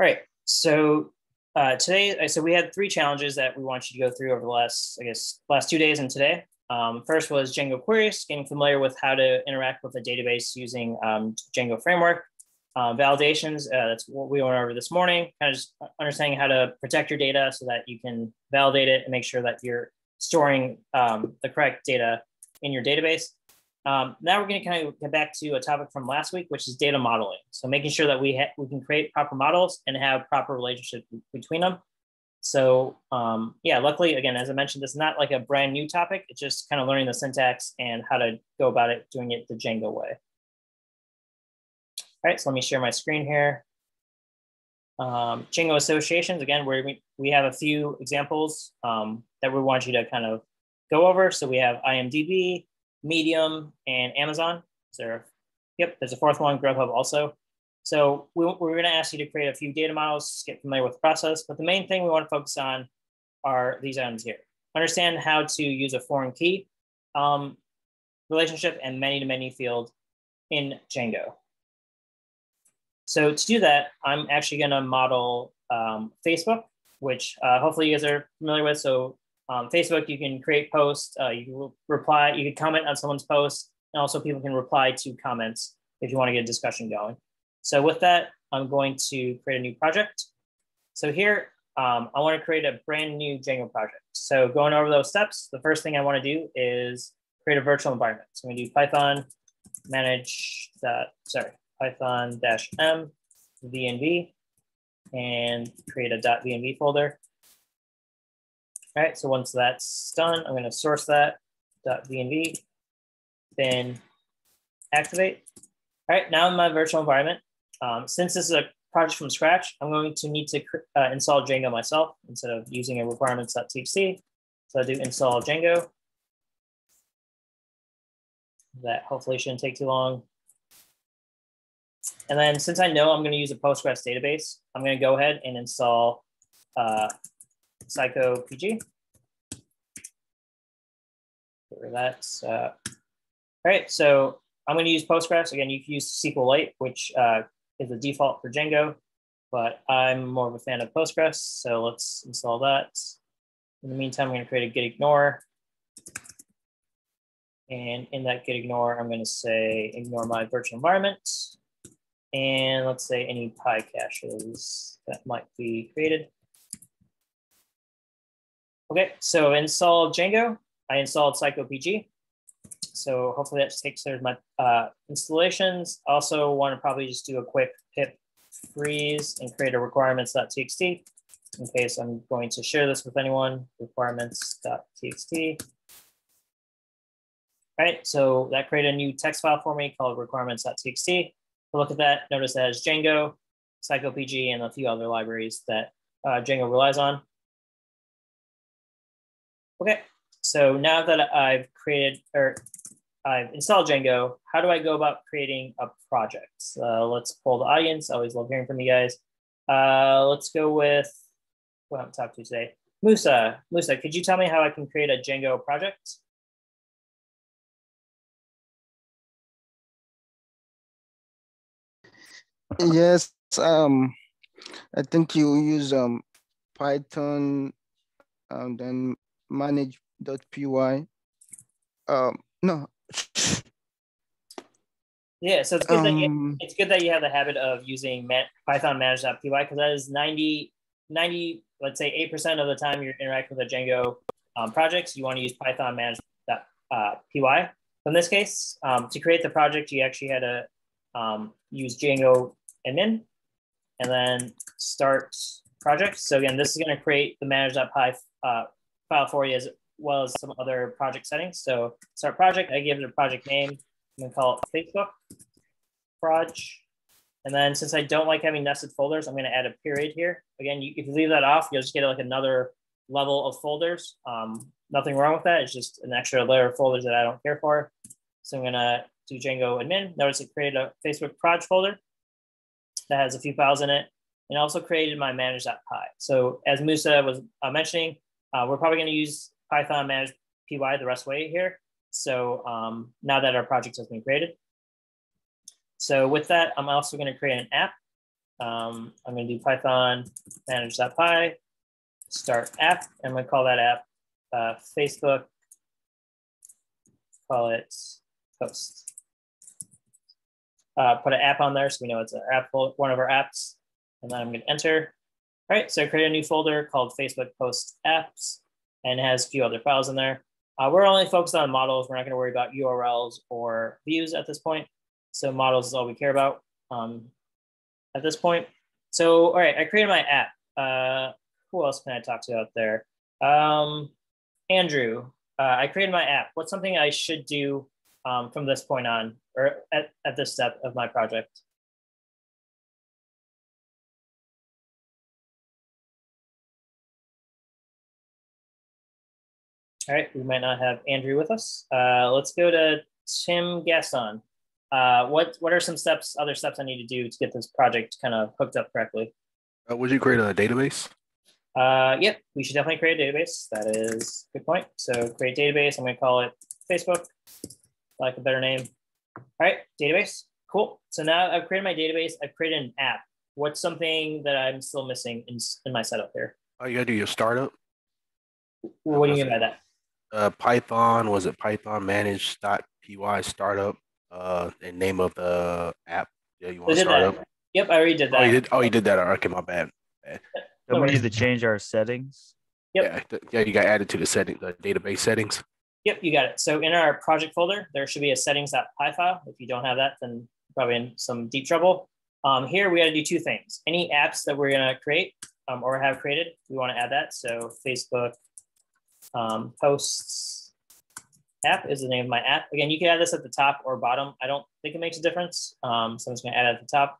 All right, so today, so we had 3 challenges that we want you to go through over the last 2 days and today. First was Django queries, getting familiar with how to interact with a database using Django framework. Validations, that's what we went over this morning, kind of just understanding how to protect your data so that you can validate it and make sure that you're storing the correct data in your database. Now we're going to kind of get back to a topic from last week, which is data modeling. So making sure that we can create proper models and have proper relationship between them. So yeah, luckily, again, as I mentioned, this is not like a brand new topic. It's just kind of learning the syntax and how to go about it, doing it the Django way. All right, so let me share my screen here. Django associations, again, where we have a few examples that we want you to kind of go over. So we have IMDb, Medium, and Amazon. So, yep, there's a 4th one, Grubhub also. So we're going to ask you to create a few data models, get familiar with the process. But the main thing we want to focus on are these items here. Understand how to use a foreign key relationship and many-to-many field in Django. So to do that, I'm actually going to model Facebook, which hopefully you guys are familiar with. So Facebook, you can create posts, you can reply, you can comment on someone's post, and also people can reply to comments if you want to get a discussion going. So with that, I'm going to create a new project. So here, I want to create a brand new Django project. So going over those steps, the first thing I want to do is create a virtual environment. So I'm going to do Python Python-m VNV and create a .vnv folder. All right, so once that's done, I'm going to source that .vnv, then activate. All right, now in my virtual environment, since this is a project from scratch, I'm going to need to install Django myself instead of using a requirements.txt. So I do install Django. That hopefully shouldn't take too long. And then since I know I'm going to use a Postgres database, I'm going to go ahead and install PsychoPG. That's all right. So I'm going to use Postgres. Again, you can use SQLite, which is the default for Django, but I'm more of a fan of Postgres. So let's install that. In the meantime, I'm going to create a git ignore. And in that git ignore, I'm going to say ignore my virtual environment. And let's say any Pi caches that might be created. Okay, so install Django. I installed PsychoPG. So hopefully that just takes care of my installations. Also want to probably just do a quick pip freeze and create a requirements.txt in case I'm going to share this with anyone, requirements.txt. All right, so that created a new text file for me called requirements.txt. Look at that, notice that has Django, PsychoPG, and a few other libraries that Django relies on. Okay, so now that I've installed Django, how do I go about creating a project? Let's poll the audience. I always love hearing from you guys. Let's go with who I'm talking to today. Musa, could you tell me how I can create a Django project? Yes, I think you use Python and then manage.py. No. Yeah, so it's good that you have the habit of using Python manage.py because that is 90, let's say 8% of the time you're interacting with a Django project. So you want to use Python manage.py. In this case, to create the project, you actually had to use Django admin and then start project. So again, this is going to create the manage.py file for you as well as some other project settings. So start project, I give it a project name. I'm going to call it Facebook proj. And then since I don't like having nested folders, I'm going to add a period here. Again, if you leave that off, you'll just get like another level of folders. Nothing wrong with that. It's just an extra layer of folders that I don't care for. So I'm going to do Django admin. Notice it created a Facebook proj folder that has a few files in it, and also created my manage.py. So as Musa was mentioning, we're probably going to use Python manage.py the rest way here. So now that our project has been created. So with that, I'm also going to create an app. I'm going to do Python manage.py, start app. I'm going to call that app Facebook, call it post. Put an app on there so we know it's an app, one of our apps. And then I'm going to enter. All right, so I create a new folder called Facebook Post Apps, and it has a few other files in there. We're only focused on models. We're not going to worry about URLs or views at this point. So models is all we care about at this point. So, all right, I created my app. Who else can I talk to out there? Andrew, I created my app. What's something I should do from this point on, or at this step of my project? All right, we might not have Andrew with us. Let's go to Tim Gaston. What are some steps, other steps I need to do to get this project kind of hooked up correctly? Would you create a database? Yep, we should definitely create a database. That is a good point. So create database. I'm going to call it Facebook, like a better name. All right, database. Cool. So now I've created my database. I've created an app. What's something that I'm still missing in my setup here? Oh, you got to do your startup. What do you mean by that? Python, was it Python manage.py startup, and name of the app you want to start up? Yep, I already did that. You did that. Okay, my bad. So we need to change our settings. Yep. Yeah, you got added to the database settings. Yep, you got it. So in our project folder, there should be a settings.py file. If you don't have that, then you're probably in some deep trouble. Here we got to do two things. Any apps that we're going to create or have created, we want to add that. So Facebook posts app is the name of my app. Again, you can add this at the top or bottom. I don't think it makes a difference. So I'm just going to add it at the top.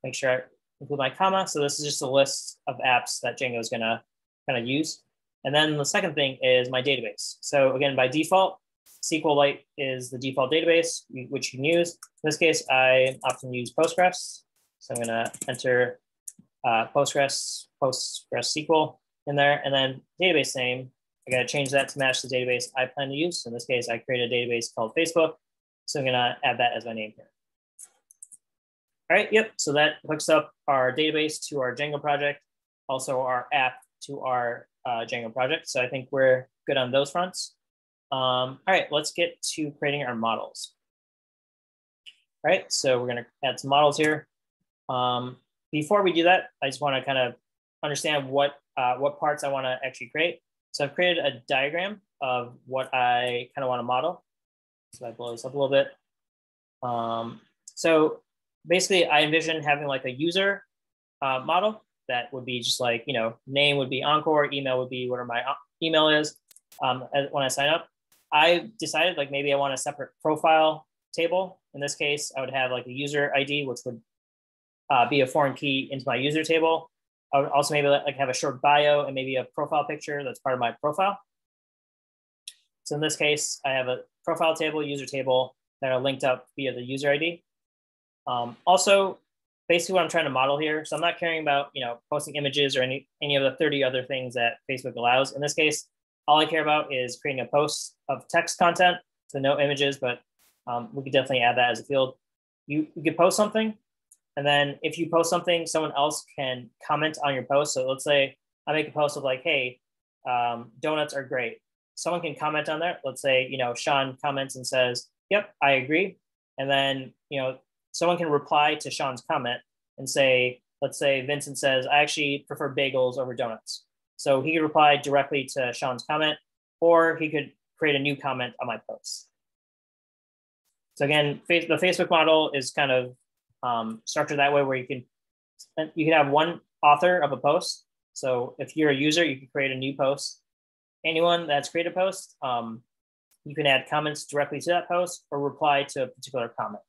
Make sure I include my comma. So this is just a list of apps that Django is going to kind of use. And then the second thing is my database. So again, by default, SQLite is the default database, which you can use. In this case, I often use Postgres. So I'm going to enter Postgres SQL in there. And then database name, I got to change that to match the database I plan to use. In this case, I created a database called Facebook. So I'm going to add that as my name here. All right, yep. So that hooks up our database to our Django project, also our app to our Django project. So I think we're good on those fronts. All right, let's get to creating our models. All right, so we're going to add some models here. Before we do that, I just want to kind of understand what parts I want to actually create. So I've created a diagram of what I kind of want to model. So I blow this up a little bit. So basically, I envision having like a user model that would be just like, name would be Encore, email would be whatever my email is when I sign up. I decided like maybe I want a separate profile table. In this case, I would have like a user ID, which would be a foreign key into my user table. I would also maybe like have a short bio and maybe a profile picture that's part of my profile. So in this case, I have a profile table, user table that are linked up via the user ID. Also, basically what I'm trying to model here, so I'm not caring about posting images or any of the 30 other things that Facebook allows. In this case, all I care about is creating a post of text content, so no images, but we could definitely add that as a field. You could post something, and then if you post something, someone else can comment on your post. So let's say I make a post of like, hey, donuts are great. Someone can comment on that. Let's say, Sean comments and says, yep, I agree. And then, someone can reply to Sean's comment and say, let's say Vincent says, I actually prefer bagels over donuts. So he could reply directly to Sean's comment, or he could create a new comment on my post. So again, the Facebook model is kind of structured that way where you can have one author of a post. So if you're a user, you can create a new post. Anyone that's created a post, you can add comments directly to that post or reply to a particular comment.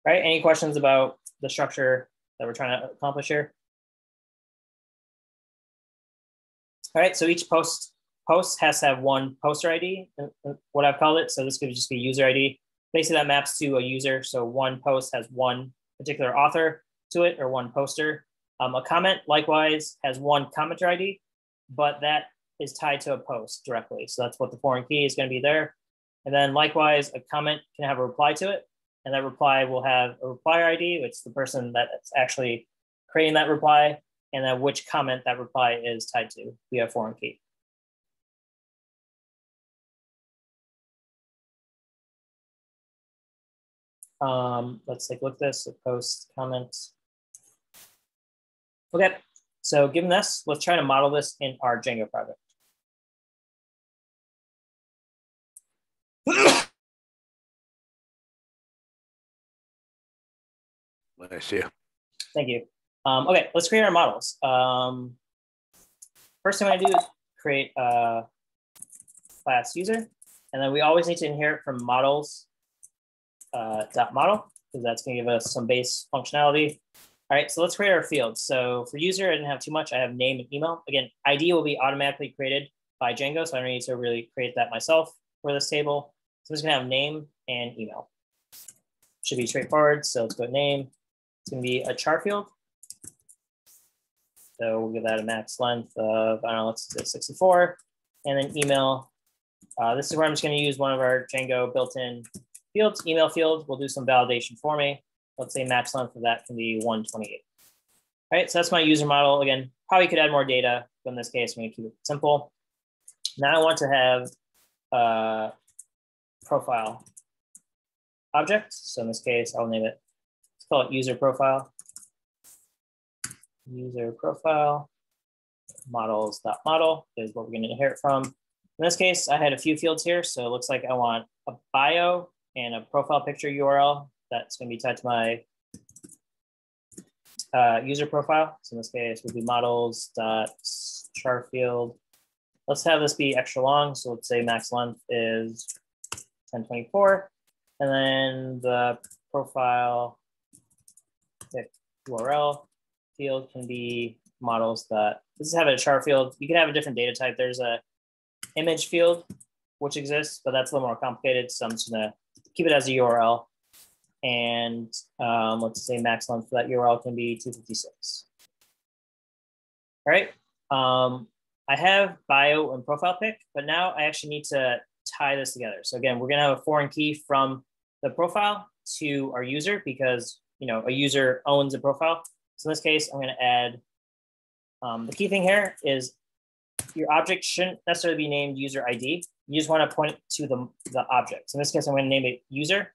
Right? Any questions about the structure that we're trying to accomplish here? All right, so each post has to have one poster ID, what I've called it. So this could just be user ID. Basically that maps to a user. So one post has one particular author to it or one poster. A comment likewise has one commenter ID, but that is tied to a post directly. So that's what the foreign key is going to be there. And then likewise, a comment can have a reply to it. And that reply will have a reply ID, which is the person that's actually creating that reply, and then which comment that reply is tied to via foreign key. Let's take a look at this, post, comments. Okay, so given this, let's try to model this in our Django project. Nice, yeah. Thank you. Okay, let's create our models. First thing I'm gonna do is create a class user, and then we always need to inherit from models dot model, because that's gonna give us some base functionality. All right, so let's create our fields. So for user, I didn't have too much. I have name and email. Again, ID will be automatically created by Django, so I don't need to really create that myself for this table. So I'm just gonna have name and email. Should be straightforward. So let's go name. It's gonna be a char field. So we'll give that a max length of, I don't know, let's do 64. And then email. This is where I'm just gonna use one of our Django built-in fields, email field. We'll do some validation for me. Let's say max length of that can be 128. All right, so that's my user model. Again, probably could add more data, but in this case, I'm gonna keep it simple. Now I want to have a profile object. So in this case, I'll name it, let's call it user profile. User profile models.model is what we're gonna inherit from. In this case, I had a few fields here. So it looks like I want a bio and a profile picture URL. That's going to be tied to my user profile. So in this case, would be models.char field. Let's have this be extra long. So let's say max length is 1024. And then the profile URL field can be models. This is having a char field. You can have a different data type. There's a image field, which exists, but that's a little more complicated. So I'm just going to keep it as a URL. And let's say max length for that URL can be 256. All right. I have bio and profile pic, but now I actually need to tie this together. So again, we're going to have a foreign key from the profile to our user because, you know, a user owns a profile. So in this case, I'm going to add the key thing here is your object shouldn't necessarily be named user ID. You just want to point to the object. So in this case, I'm going to name it user.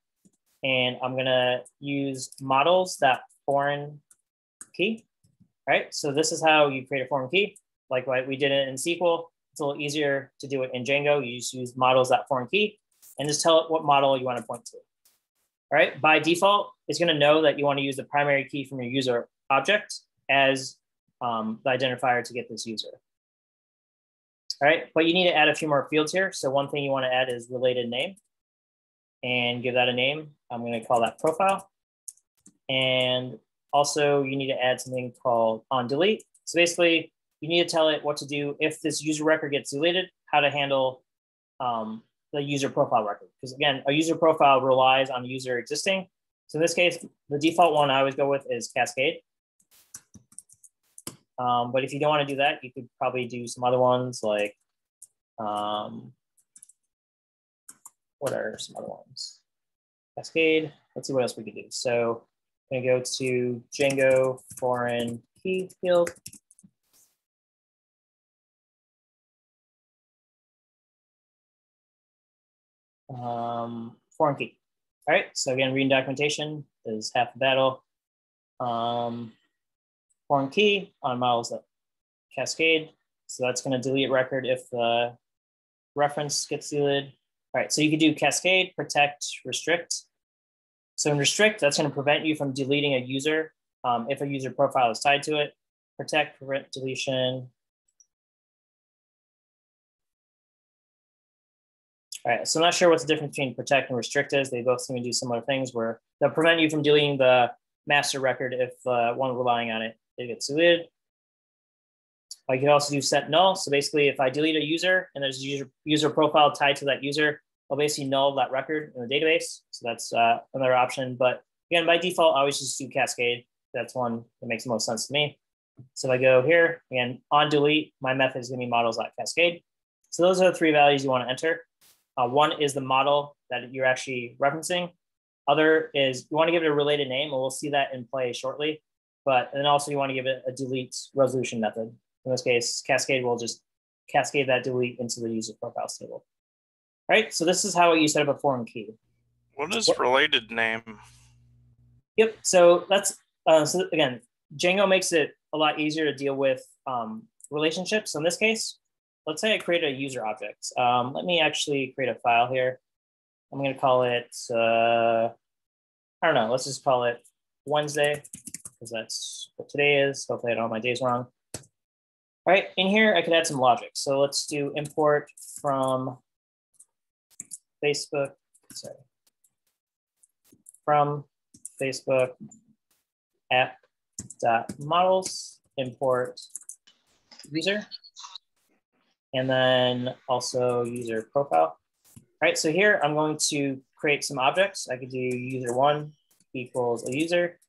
And I'm gonna use models.foreign key, right? So this is how you create a foreign key. Like we did it in SQL. It's a little easier to do it in Django. You just use models.foreign key and just tell it what model you want to point to. All right, by default, it's gonna know that you want to use the primary key from your user object as the identifier to get this user. All right, but you need to add a few more fields here. So one thing you want to add is related name and give that a name. I'm going to call that profile. And also you need to add something called on delete. So basically you need to tell it what to do if this user record gets deleted, how to handle the user profile record. Because again, a user profile relies on user existing. So in this case, the default one I always go with is Cascade. But if you don't want to do that, you could probably do some other ones like, what are some other ones? Cascade. Let's see what else we could do. So I'm going to go to Django foreign key field. Foreign key. All right. So again, reading documentation is half the battle. Foreign key on models that cascade. So that's going to delete record if the reference gets deleted. All right, so you could do cascade, protect, restrict. So in restrict, that's going to prevent you from deleting a user if a user profile is tied to it. Protect, prevent deletion. All right, so I'm not sure what the difference between protect and restrict is. They both seem to do similar things where they'll prevent you from deleting the master record if one relying on it gets deleted. I could also do set null. So basically, if I delete a user and there's a user profile tied to that user, I'll basically null that record in the database. So that's another option. But again, by default, I always just do cascade. That's one that makes the most sense to me. So if I go here, again, on delete, my method is going to be models.cascade. So those are the three values you want to enter. One is the model that you're actually referencing. Other is you want to give it a related name, and we'll see that in play shortly. but then also you want to give it a delete resolution method. In this case, Cascade will just cascade that delete into the user profiles table. All right, so this is how you set up a foreign key. What is related name? Yep, so that's, so again, Django makes it a lot easier to deal with relationships. So in this case, let's say I create a user object. Let me actually create a file here. I'm going to call it, I don't know, let's just call it Wednesday, because that's what today is. Hopefully I don't have my days wrong. All right, in here, I could add some logic. So let's do import from Facebook, sorry, from Facebook app.models, import user, and then also user profile. All right, so here I'm going to create some objects. I could do user1 equals a user.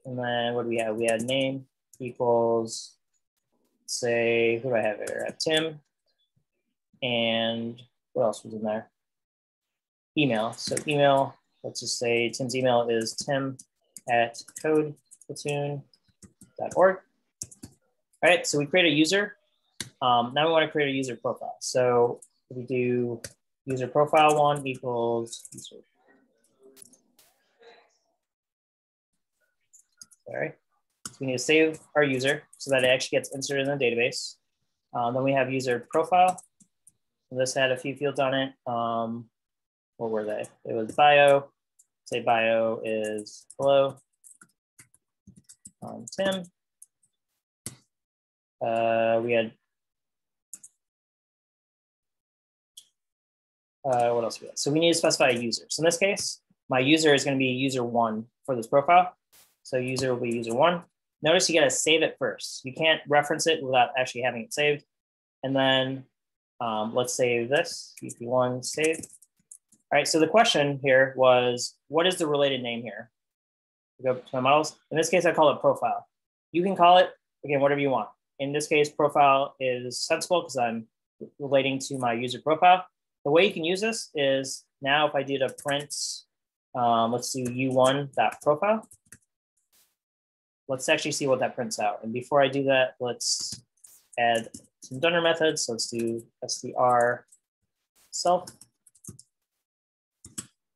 And then what do we have? We had name equals, say, who do I have here? I have Tim. And what else was in there? Email. So email, let's just say Tim's email is tim@codeplatoon.org. All right, so we create a user. Now we want to create a user profile. So we do user profile 1 equals user. Sorry. So we need to save our user so that it actually gets inserted in the database. Then we have user profile. And this had a few fields on it. What were they? It was bio. Say bio is hello. Tim. We had what else we got? So we need to specify a user. So in this case, my user is going to be user1 for this profile. So user will be user1. Notice you got to save it first. You can't reference it without actually having it saved. And then let's save this, up1 save. All right, so the question here was, what is the related name here? Go to my models. In this case, I call it profile. You can call it, again, whatever you want. In this case, profile is sensible because I'm relating to my user profile. The way you can use this is now if I did a print, let's do u1.profile. Let's actually see what that prints out. And before I do that, let's add some dunner methods. So let's do str self.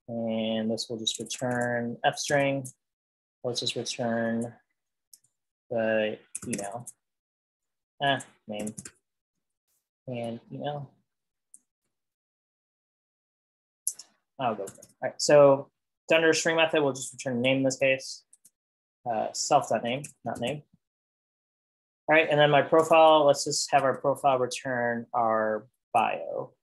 And this will just return f string. Let's just return the email. Name and email. I'll go for it. All right, so dunner string method will just return name in this case. Self.name, not name. All right, and then my profile, let's just have our profile return our bio.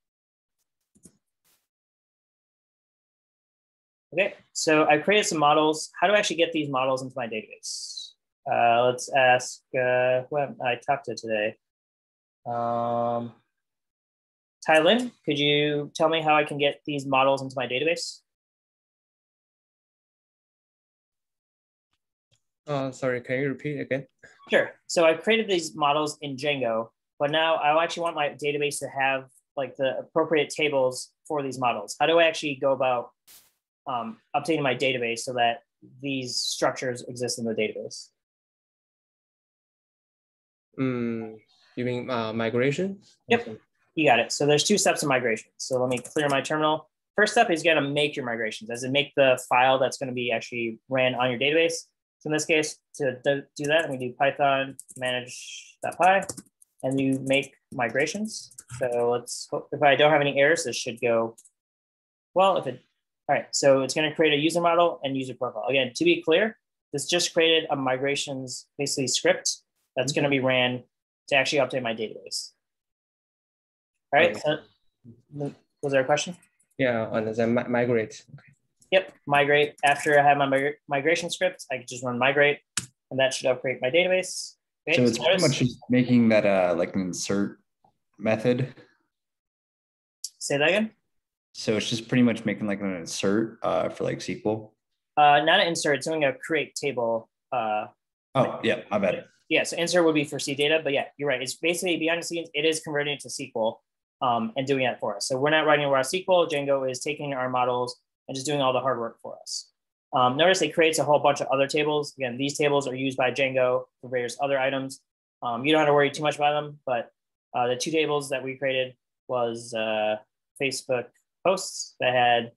Okay, so I created some models. How do I actually get these models into my database? Let's ask who I talked to today. Tylin, could you tell me how I can get these models into my database? Sorry, can you repeat again? Sure. So I created these models in Django, but now I actually want my database to have like the appropriate tables for these models. How do I actually go about updating my database so that these structures exist in the database? You mean migration? Yep, you got it. So there's 2 steps of migration. So let me clear my terminal. First step is going to make your migrations, as in make the file that's going to be actually ran on your database. So in this case, to do that, we do Python manage.py, and you make migrations. So let's hope, if I don't have any errors, this should go well. If it, all right, so it's going to create a user model and user profile. Again, to be clear, this just created a migrations basically script that's going to be ran to actually update my database. All right, so, was there a question? Yeah, and then migrate. Okay. Yep, migrate. After I have my migration script, I can just run migrate, and that should upgrade my database. Okay, so it's pretty much just making that like an insert method. Say that again. So it's just pretty much making like an insert for like SQL. Not an insert. It's doing a create table. Oh yeah, I bet. Yeah, so insert would be for C data, but yeah, you're right. It's basically behind the scenes. It is converting it to SQL and doing that for us. So we're not writing raw SQL. Django is taking our models and just doing all the hard work for us. Notice it creates a whole bunch of other tables. Again, these tables are used by Django for various other items. You don't have to worry too much about them, but the two tables that we created was Facebook posts that had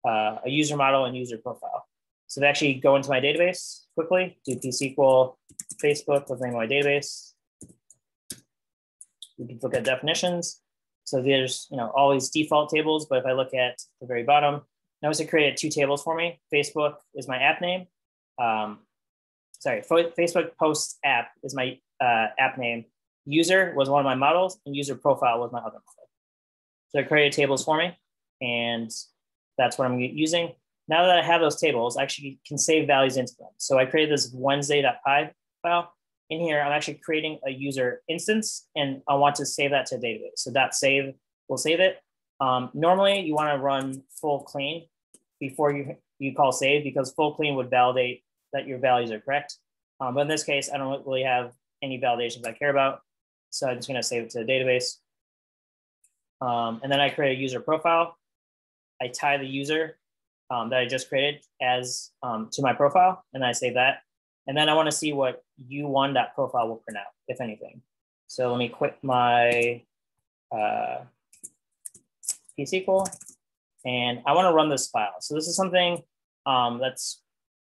a user model and user profile. So to actually go into my database quickly, do psql Facebook was the name of my database. We can look at definitions. So there's all these default tables, but if I look at the very bottom, notice it created two tables for me. Facebook is my app name. Facebook posts app is my app name. User was one of my models, and user profile was my other model. So it created tables for me, and that's what I'm using. Now that I have those tables, I actually can save values into them. So I created this Wednesday.py file. In here, I'm actually creating a user instance, and I want to save that to a database. So .save will save it. Normally, you want to run full clean before you call save, because full clean would validate that your values are correct. But in this case, I don't really have any validations I care about. So I'm just going to save it to the database. And then I create a user profile. I tie the user that I just created as to my profile, and I save that. And then I want to see what u1.profile will print out, if anything. So let me quit my psql, and I want to run this file. So this is something that's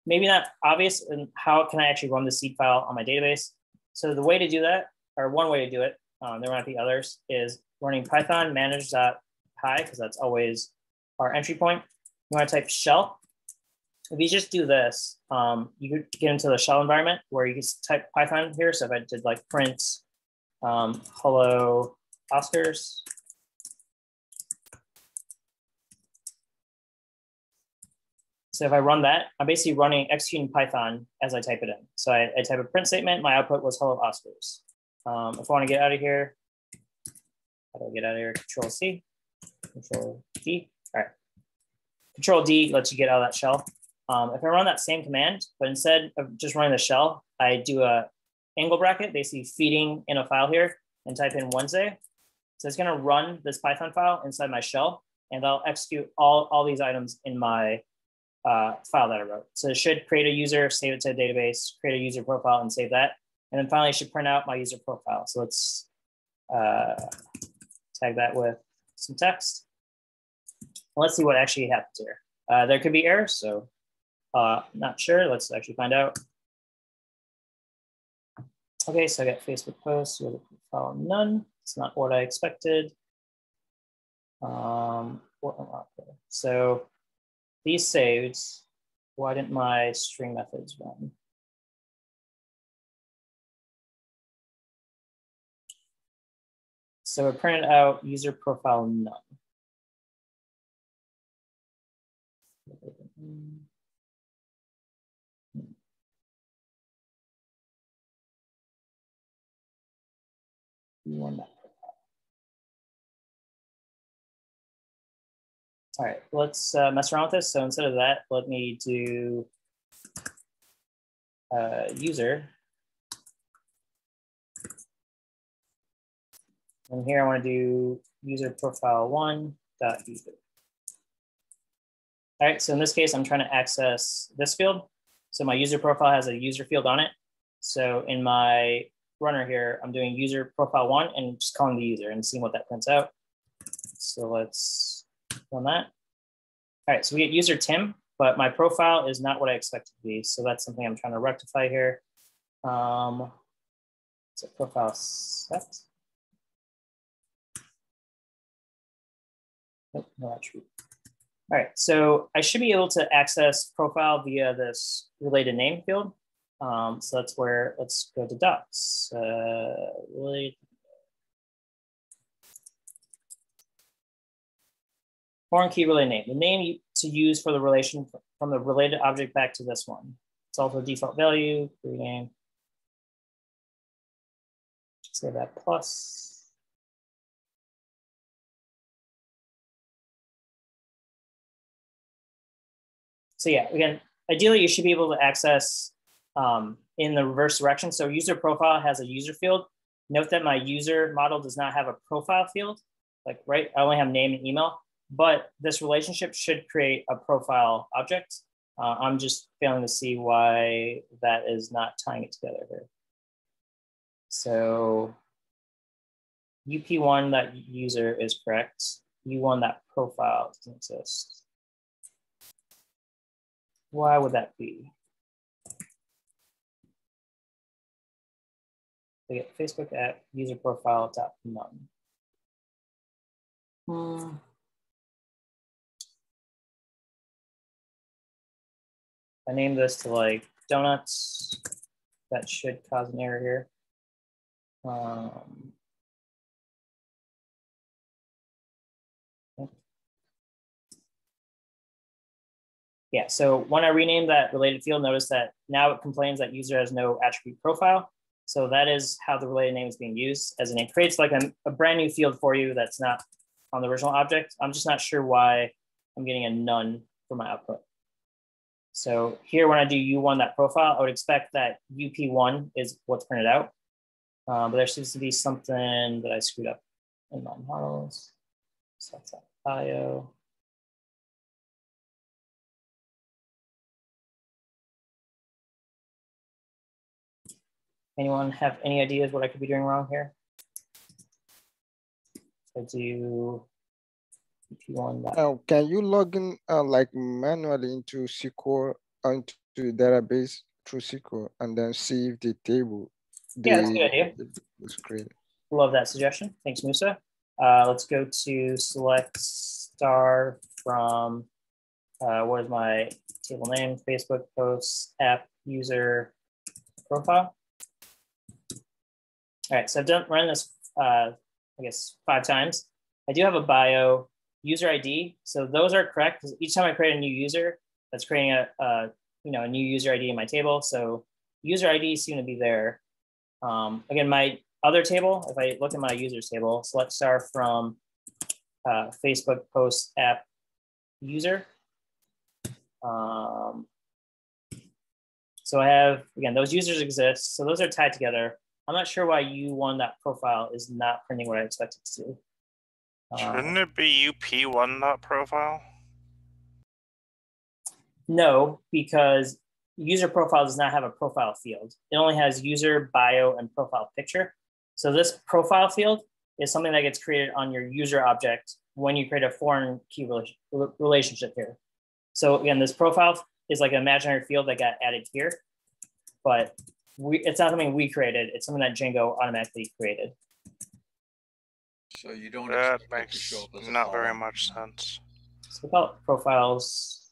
maybe not obvious, and how can I actually run the seed file on my database? So the way to do that, or one way to do it, there might be others, is running python manage.py, because that's always our entry point. You want to type shell. If you just do this, you could get into the shell environment where you can type Python here. So if I did like print hello Oscars. So if I run that, I'm basically executing Python as I type it in. So I type a print statement. My output was hello Oscars. If I want to get out of here, how do I get out of here? Control C, Control D. All right. Control D lets you get out of that shell. If I run that same command, but instead of just running the shell, I do a angle bracket, basically feeding in a file here, and type in Wednesday. So it's going to run this Python file inside my shell, and I'll execute all these items in my file that I wrote. So it should create a user, save it to a database, create a user profile, and save that. And then finally, it should print out my user profile. So let's tag that with some text. Let's see what actually happens here. There could be errors, so not sure. Let's actually find out. Okay, so I got Facebook posts with a profile none. It's not what I expected. So these saved. Why didn't my string methods run? So it printed out user profile none. All right, let's mess around with this. So instead of that, let me do user. And here I want to do user profile one.user. All right, so in this case, I'm trying to access this field. So my user profile has a user field on it. So in my runner here, I'm doing user profile one and just calling the user and seeing what that prints out. So let's run that. All right, so we get user Tim, but my profile is not what I expect it to be. So that's something I'm trying to rectify here. So profile set. Nope, no attribute. All right, so I should be able to access profile via this related name field. So that's where, let's go to docs. Related. Foreign key related name, the name to use for the relation from the related object back to this one. It's also default value, rename. Say that plus. So yeah, again, ideally you should be able to access in the reverse direction. So user profile has a user field. Note that my user model does not have a profile field. Like, right, I only have name and email, but this relationship should create a profile object. I'm just failing to see why that is not tying it together here. So UP1 that user is correct. U1 that profile doesn't exist. Why would that be? We get Facebook app user profile dot none. I name this to like donuts. That should cause an error here. Yeah, so when I rename that related field, notice that now it complains that user has no attribute profile. So that is how the related name is being used, as in it creates like a brand new field for you that's not on the original object. I'm just not sure why I'm getting a none for my output. So here, when I do U1 that profile, I would expect that UP1 is what's printed out. But there seems to be something that I screwed up in my models. So that's that bio. Anyone have any ideas what I could be doing wrong here? I do UP1. Oh, can you log in like manually into SQL, into the database through SQL, and then see if the table Yeah, that's a good idea. Was created. Love that suggestion. Thanks, Musa. Let's go to select star from what is my table name? Facebook posts app user profile. All right, so I've run this, I guess, 5 times. I do have a bio, user ID. So those are correct because each time I create a new user, that's creating a new user ID in my table. So user ID seem to be there. Again, my other table, if I look at my users table, select star from Facebook post app user. So I have, again, those users exist. So those are tied together. I'm not sure why U1 that profile is not printing what I expect it to do. Shouldn't it be UP1 dot profile? No, because user profile does not have a profile field. It only has user, bio, and profile picture. So this profile field is something that gets created on your user object when you create a foreign key relationship here. So again, this profile is like an imaginary field that got added here, but it's not something we created. It's something that Django automatically created. So you don't That expect it to show makes up as a not very column. much sense. So we call it profiles.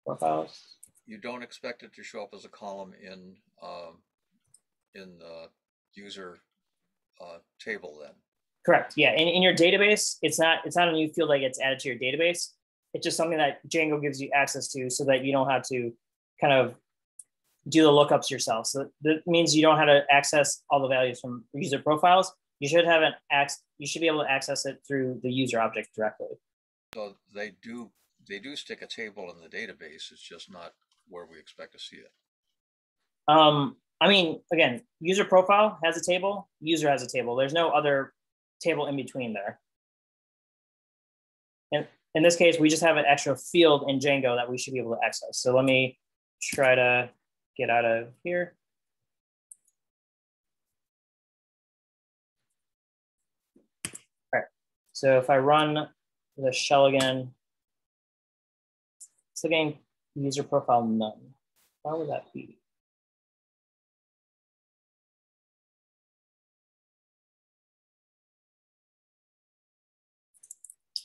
Profiles. You don't expect it to show up as a column in the user table then. Correct. Yeah. In your database, it's not a new field that gets added to your database. It's just something that Django gives you access to so that you don't have to kind of do the lookups yourself. So that means you don't have to access all the values from user profiles. You should have you should be able to access it through the user object directly. So they do stick a table in the database. It's just not where we expect to see it. I mean, again, user profile has a table, user has a table. There's no other table in between there. And in this case, we just have an extra field in Django that we should be able to access. So let me try to get out of here. All right, so if I run the shell again, it's getting user profile none. Why would that be?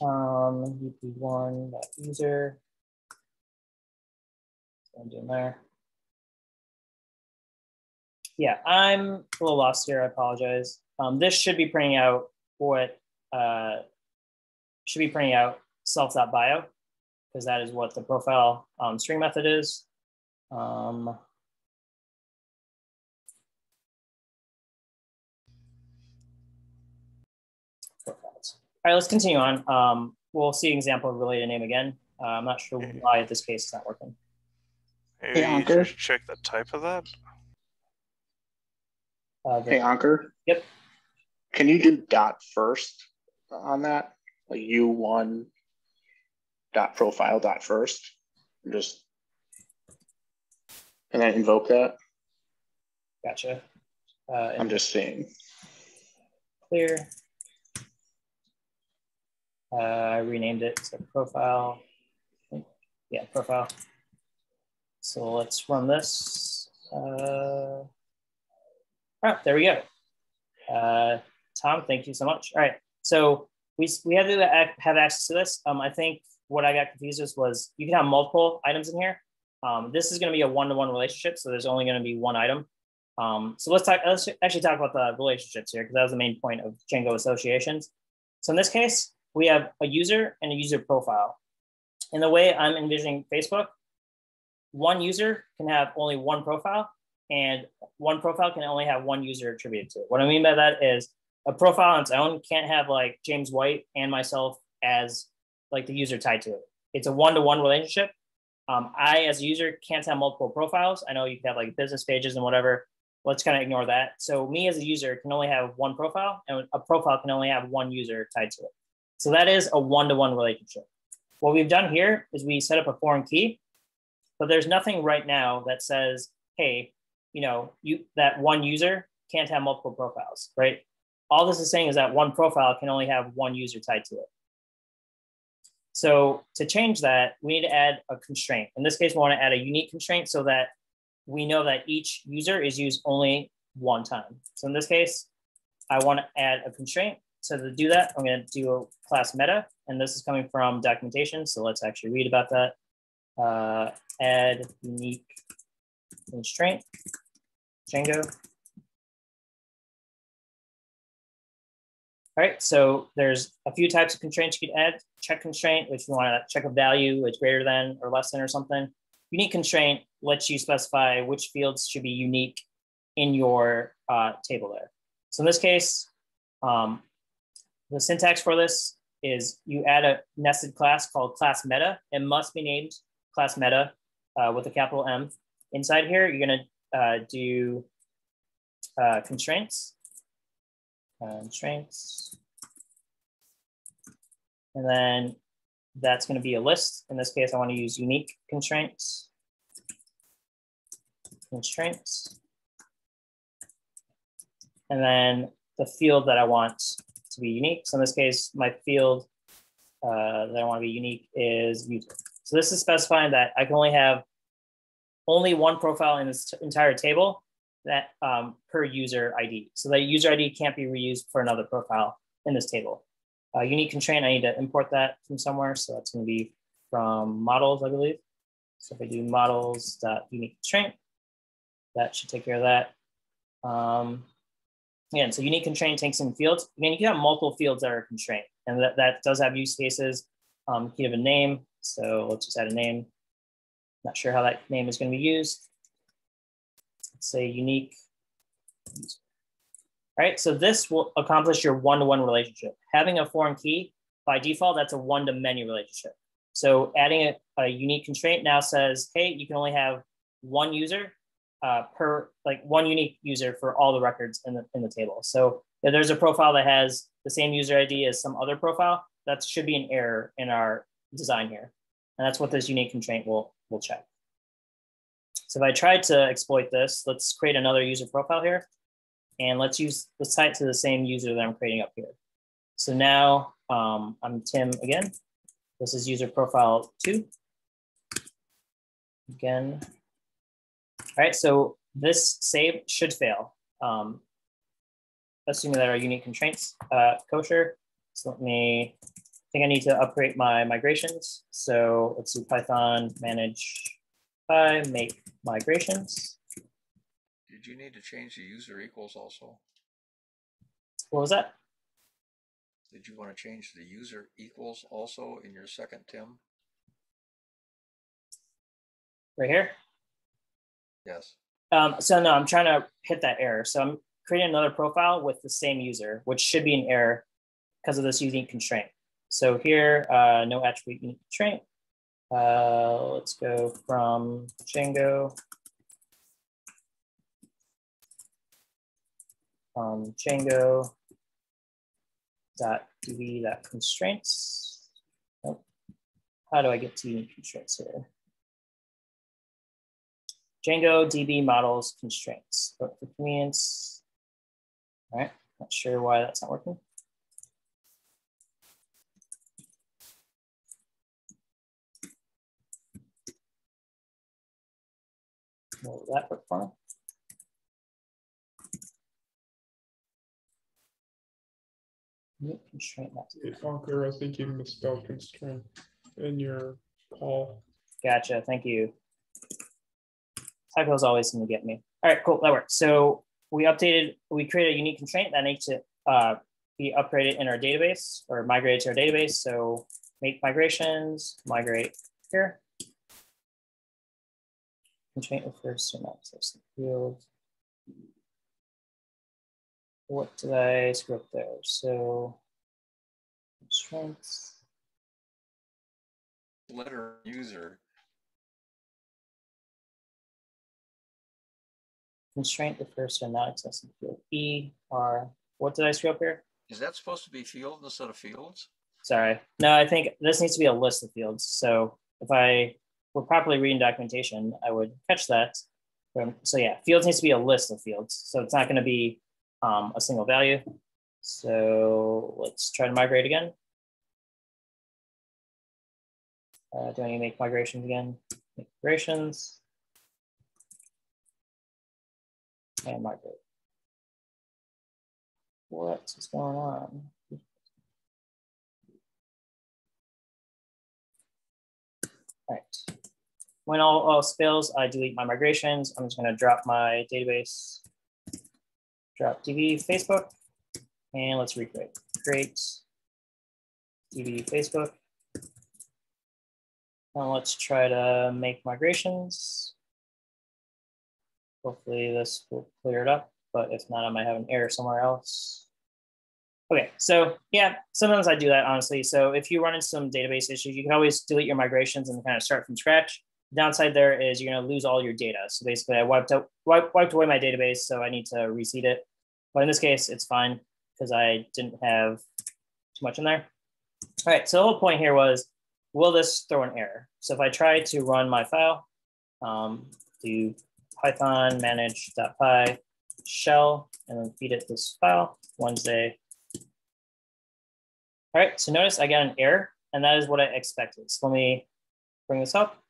UP1 user. So I'm doing there. Yeah, I'm a little lost here. I apologize. This should be printing out what should be printing out self.bio because that is what the profile string method is. All right, let's continue on. We'll see an example of related name again. I'm not sure why in this case it's not working. Maybe Hey, Ankur. just check the type of that. Hey, Ankur. Yep. Can you do dot first on that? Like U1 dot profile dot first. Just And then invoke that. Gotcha. I'm just seeing. Clear. I renamed it to profile. Yeah, profile. So let's run this. All right, there we go. Tom, thank you so much. All right, so we have to have access to this. I think what I got confused with was you can have multiple items in here. This is going to be a one-to-one relationship, so there's only going to be one item. So let's actually talk about the relationships here, because that was the main point of Django associations. So in this case, we have a user and a user profile. In the way I'm envisioning Facebook, one user can have only one profile, and one profile can only have one user attributed to it. What I mean by that is a profile on its own can't have like James White and myself as like the user tied to it. It's a one-to-one relationship. I, as a user, can't have multiple profiles. I know you can have like business pages and whatever. Let's kind of ignore that. So me as a user can only have one profile, and a profile can only have one user tied to it. So that is a one-to-one relationship. What we've done here is we set up a foreign key, but there's nothing right now that says, hey, that one user can't have multiple profiles, right? All this is saying is that one profile can only have one user tied to it. So to change that, we need to add a constraint. In this case, we want to add a unique constraint so that we know that each user is used only one time. So in this case, I want to add a constraint. So to do that, I'm going to do a class meta, and this is coming from documentation. So let's actually read about that. Add unique constraint, Django. All right, so there's a few types of constraints you could add. Check constraint, which you want to check a value, it's greater than or less than or something. Unique constraint lets you specify which fields should be unique in your table there. So in this case, the syntax for this is you add a nested class called class meta. It must be named class meta with a capital M. Inside here, you're going to do constraints. And then that's going to be a list. In this case, I want to use unique constraints. And then the field that I want to be unique. So in this case, my field that I want to be unique is user. So this is specifying that I can only have one profile in this entire table that per user ID. So that user ID can't be reused for another profile in this table. Unique constraint, I need to import that from somewhere. So that's going to be from models, I believe. So if I do models.unique constraint, that should take care of that. Again, so unique constraint takes in fields. Again, you can have multiple fields that are a constraint, and that does have use cases. You can have a name. So let's just add a name. Not sure how that name is going to be used. Let's say unique. All right, so this will accomplish your one-to-one relationship. Having a foreign key, by default, that's a one-to-many relationship. So adding a unique constraint now says, hey, you can only have one user one unique user for all the records in the table. So if there's a profile that has the same user ID as some other profile, that should be an error in our design here. And that's what this unique constraint will check. So if I tried to exploit this, let's create another user profile here. And let's tie it to the same user that I'm creating up here. So now I'm Tim again. This is user profile 2. Again. All right, so this save should fail, assuming that our unique constraints kosher. So I think I need to upgrade my migrations. So let's do Python manage make migrations. Did you need to change the user equals also? What was that? Did you want to change the user equals also in your second Tim? Right here? Yes. So no, I'm trying to hit that error. So I'm creating another profile with the same user, which should be an error because of this unique constraint. So here, no attribute unique constraint. Let's go from Django. Django.db.constraints. Oh, how do I get to unique constraints here? Django DB models constraints. But for convenience, all right, not sure why that's not working. Will that work for me? Unique constraint. Hey, Funker, I think you misspelled constraint in your call. Gotcha, thank you. Typos always seem to get me. All right, cool, that works. So we created a unique constraint that needs to be upgraded in our database or migrated to our database. So make migrations, migrate here. Constraint refers to an access the field. What did I screw up there? So constraints. Letter user. Constraint refers to a non-accessible field. E, R. What did I screw up here? Is that supposed to be field instead of fields? Sorry. No, I think this needs to be a list of fields. So if I were properly reading documentation, I would catch that. So yeah, fields needs to be a list of fields. So it's not going to be a single value. So let's try to migrate again. Do I need to make migrations again? Make migrations. And migrate. What is going on? All right. When all else fails, I delete my migrations. I'm just going to drop my database, drop DB Facebook, and let's recreate. Create DB Facebook. Now let's try to make migrations. Hopefully this will clear it up, but if not, I might have an error somewhere else. Okay, so yeah, sometimes I do that, honestly. So if you run into some database issues, you can always delete your migrations and kind of start from scratch. The downside there is you're gonna lose all your data. So basically I wiped away my database, so I need to reseed it. But in this case, it's fine because I didn't have too much in there. All right, so the whole point here was, will this throw an error? So if I try to run my file, do Python manage.py shell, and then feed it this file, Wednesday. All right, so notice I got an error, and that is what I expected. So let me bring this up.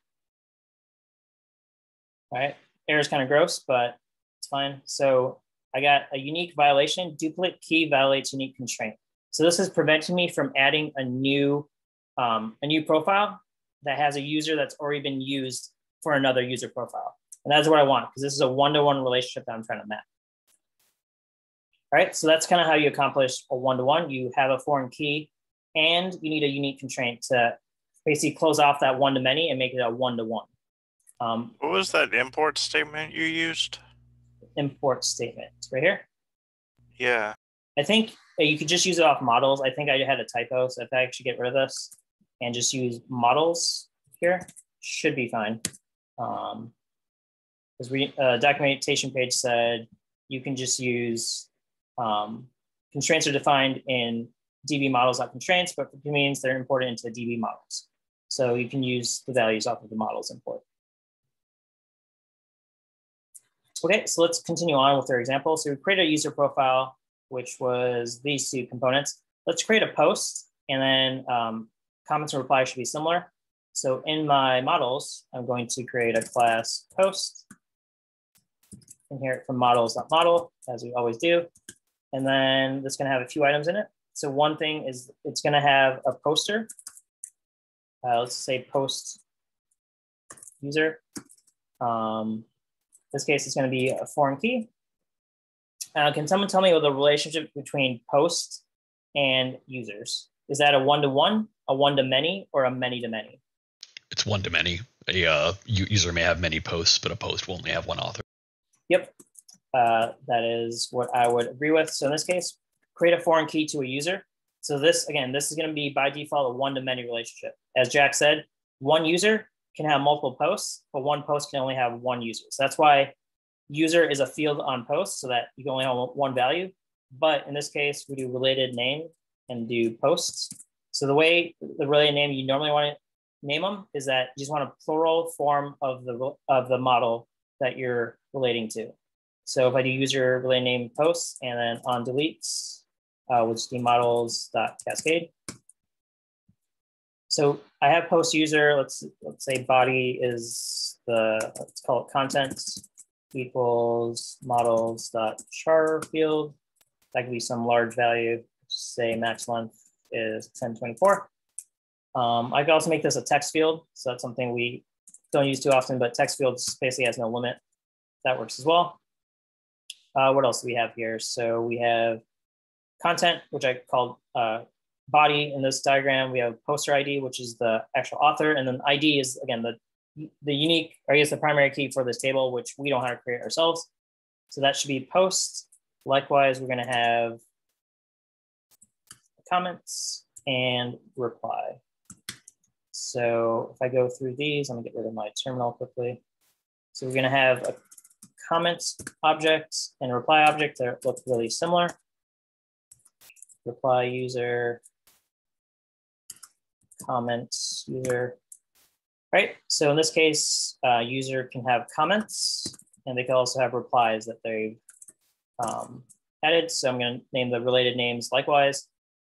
All right, error is kind of gross, but it's fine. So I got a unique violation, duplicate key violates unique constraint. So this is preventing me from adding a new profile that has a user that's already been used for another user profile. And that's what I want, because this is a one-to-one relationship that I'm trying to map. All right, so that's kind of how you accomplish a one-to-one. You have a foreign key, and you need a unique constraint to basically close off that one-to-many and make it a one-to-one. What was that import statement you used? Import statement, right here. Yeah. I think you could just use it off models. I think I had a typo, so if I actually get rid of this and just use models here, should be fine. Because documentation page said you can just use constraints are defined in DB models.constraints, but for convenience, they're imported into DB models. So you can use the values off of the models import. Okay, so let's continue on with our example. So we created a user profile, which was these two components. Let's create a post, and then comments and replies should be similar. So in my models, I'm going to create a class post, inherit from models.model, as we always do. And then it's going to have a few items in it. So one thing is it's going to have a poster. Let's say post user. In this case, it's going to be a foreign key. Can someone tell me what the relationship between posts and users? Is that a one-to-one, a one-to-many, or a many-to-many? It's one-to-many. A user may have many posts, but a post will only have one author. Yep, that is what I would agree with. So in this case, create a foreign key to a user. So this, again, this is going to be by default a one-to-many relationship. As Jack said, one user can have multiple posts, but one post can only have one user. So that's why user is a field on post, so that you can only have one value. But in this case, we do related name and do posts. So the way the related name you normally want to name them is that you just want a plural form of the model that you're relating to. So if I do user related name posts and then on deletes, we'll just do models.cascade. So I have post user, let's say body is let's call it content equals models.char field. That could be some large value, say max length is 1024. I could also make this a text field. So that's something we don't use too often, but text fields basically has no limit. That works as well. What else do we have here? So we have content, which I called body in this diagram. We have poster ID, which is the actual author. And then ID is, again, the unique, or I guess the primary key for this table, which we don't have to create ourselves. So that should be post. Likewise, we're going to have comments and reply. So if I go through these, I'm going to get rid of my terminal quickly. So we're going to have a comments object and a reply object that look really similar. Reply user, comments user. Right. So in this case, user can have comments and they can also have replies that they've added. So I'm going to name the related names likewise.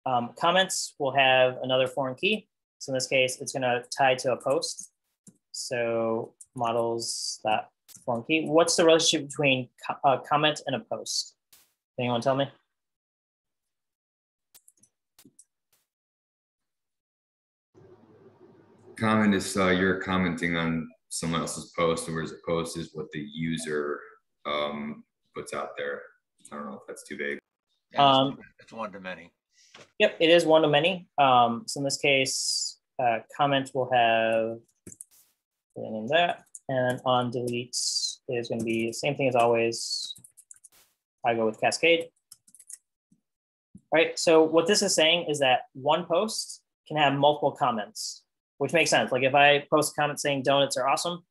Comments will have another foreign key. So in this case, it's going to tie to a post. So models.foreign key. What's the relationship between a comment and a post? Anyone tell me? Comment is you're commenting on someone else's post, whereas a post is what the user puts out there. I don't know if that's too vague. It's one to many. Yep, it is one to many. So in this case, comment will have that, and on deletes is going to be the same thing as always. I go with cascade. All right. So what this is saying is that one post can have multiple comments, which makes sense. Like if I post a comment saying donuts are awesome,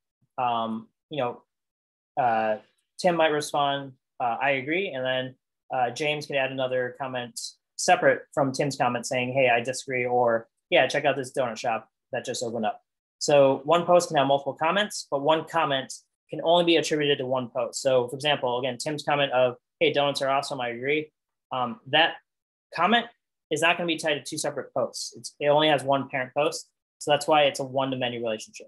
Tim might respond, I agree, and then James could add another comment separate from Tim's comment saying, hey, I disagree, or yeah, check out this donut shop that just opened up. So one post can have multiple comments, but one comment can only be attributed to one post. So for example, again, Tim's comment of, hey, donuts are awesome, I agree. That comment is not going to be tied to two separate posts. It only has one parent post. So that's why it's a one-to-many relationship.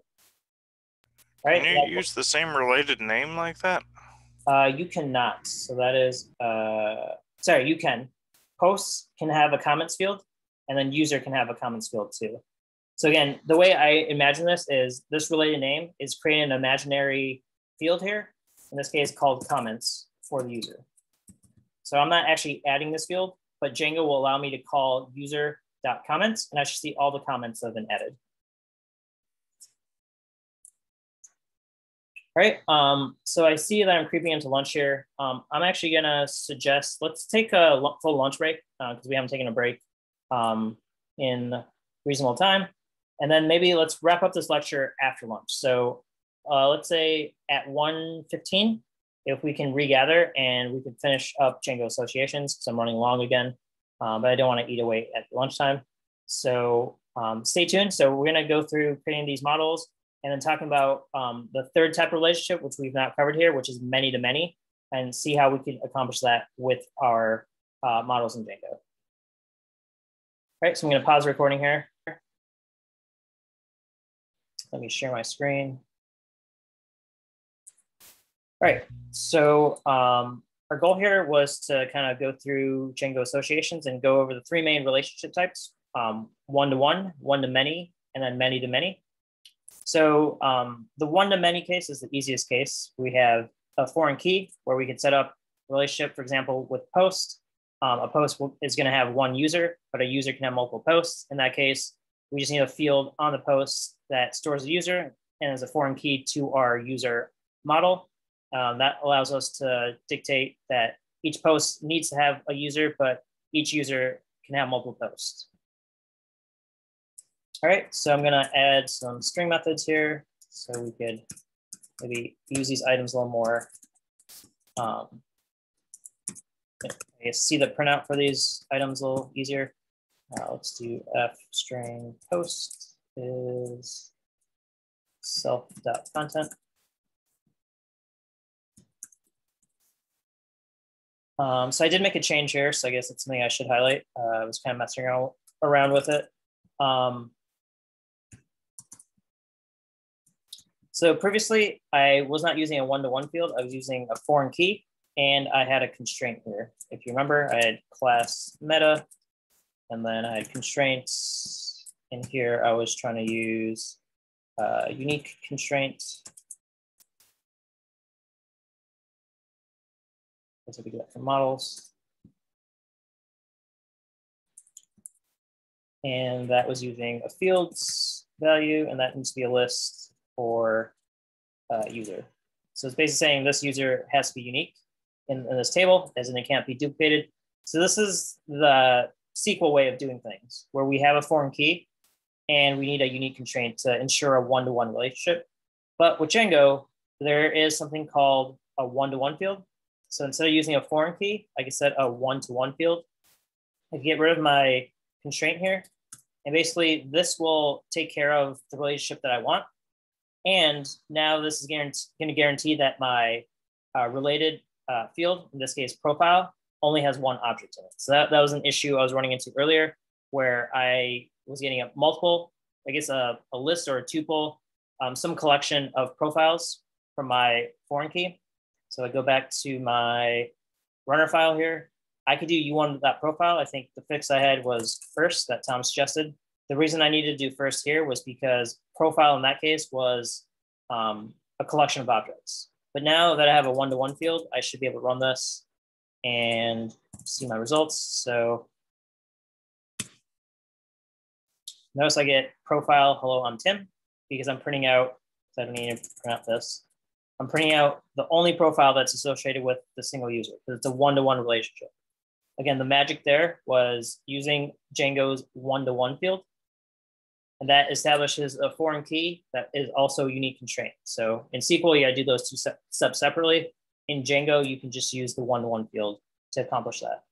Right? Can you use the same related name like that? You cannot. So that is, sorry, you can. Posts can have a comments field, and then user can have a comments field too. So again, the way I imagine this is this related name is creating an imaginary field here, in this case called comments for the user. So I'm not actually adding this field, but Django will allow me to call user.comments, and I should see all the comments that have been added. All right, so I see that I'm creeping into lunch here. I'm actually gonna suggest, let's take a full lunch break because we haven't taken a break in reasonable time. And then maybe let's wrap up this lecture after lunch. So let's say at 1:15, if we can regather and we can finish up Django associations because I'm running long again, but I don't wanna eat away at lunchtime. So stay tuned. So we're gonna go through creating these models and then talking about the third type of relationship, which we've not covered here, which is many to many, and see how we can accomplish that with our models in Django. All right, so I'm gonna pause the recording here. Let me share my screen. All right, so our goal here was to kind of go through Django associations and go over the three main relationship types, one-to-one, one-to-many, and then many-to-many. So the one-to-many case is the easiest case. We have a foreign key where we can set up a relationship, for example, with post. A post is going to have one user, but a user can have multiple posts. In that case, we just need a field on the post that stores the user and is a foreign key to our user model. That allows us to dictate that each post needs to have a user, but each user can have multiple posts. All right, so I'm gonna add some string methods here so we could maybe use these items a little more. I see the printout for these items a little easier. Let's do f string post is self.content. So I did make a change here, so I guess it's something I should highlight. I was kind of messing around with it. So previously, I was not using a one-to-one field. I was using a foreign key, and I had a constraint here. If you remember, I had class meta, and then I had constraints. And here I was trying to use unique constraint. Let's we do that for models. And that was using a fields value, and that needs to be a list for user. So it's basically saying this user has to be unique in this table, as in it can't be duplicated. So this is the SQL way of doing things, where we have a foreign key and we need a unique constraint to ensure a one-to-one relationship. But with Django, there is something called a one-to-one field. So instead of using a foreign key, I can set a one-to-one field. I can get rid of my constraint here. And basically, this will take care of the relationship that I want. And now this is going to guarantee that my related field, in this case, profile, only has one object in it. So that was an issue I was running into earlier, where I was getting a multiple, I guess a list or a tuple, some collection of profiles from my foreign key. So I go back to my runner file here. I could do u1.profile. I think the fix I had was first that Tom suggested. The reason I needed to do first here was because profile in that case was a collection of objects. But now that I have a one-to-one field, I should be able to run this and see my results. So notice I get profile, hello, I'm Tim, because I'm printing out, so I don't need to print out this. I'm printing out the only profile that's associated with the single user, because it's a one-to-one relationship. Again, the magic there was using Django's one-to-one field, and that establishes a foreign key that is also unique constraint. So in SQL, you gotta do those two steps separately. In Django, you can just use the one-to-one field to accomplish that.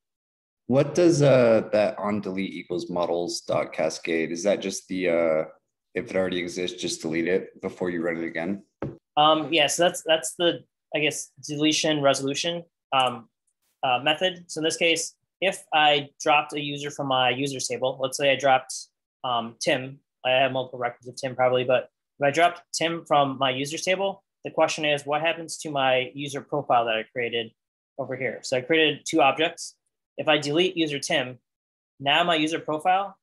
What does that on delete equals models dot cascade? Is that just the if it already exists, just delete it before you run it again? Yeah, so that's the, I guess, deletion resolution method. So in this case, if I dropped a user from my users table, let's say I dropped Tim, I have multiple records of Tim probably, but if I dropped Tim from my users table, the question is what happens to my user profile that I created over here? So I created two objects. If I delete user Tim, now my user profile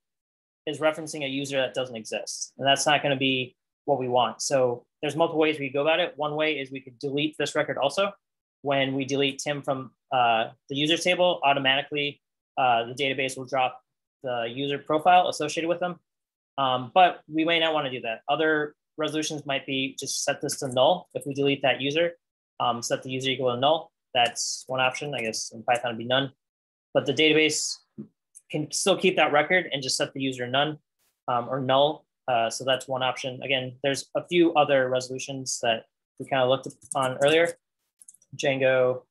is referencing a user that doesn't exist. And that's not going to be what we want. So there's multiple ways we could go about it. One way is we could delete this record also. When we delete Tim from the user table, automatically the database will drop the user profile associated with them. But we may not want to do that. Other resolutions might be just set this to null. If we delete that user, set the user equal to null. That's one option. I guess in Python it'd be none. But the database can still keep that record and just set the user none or null. So that's one option. Again, there's a few other resolutions that we kind of looked on earlier. Django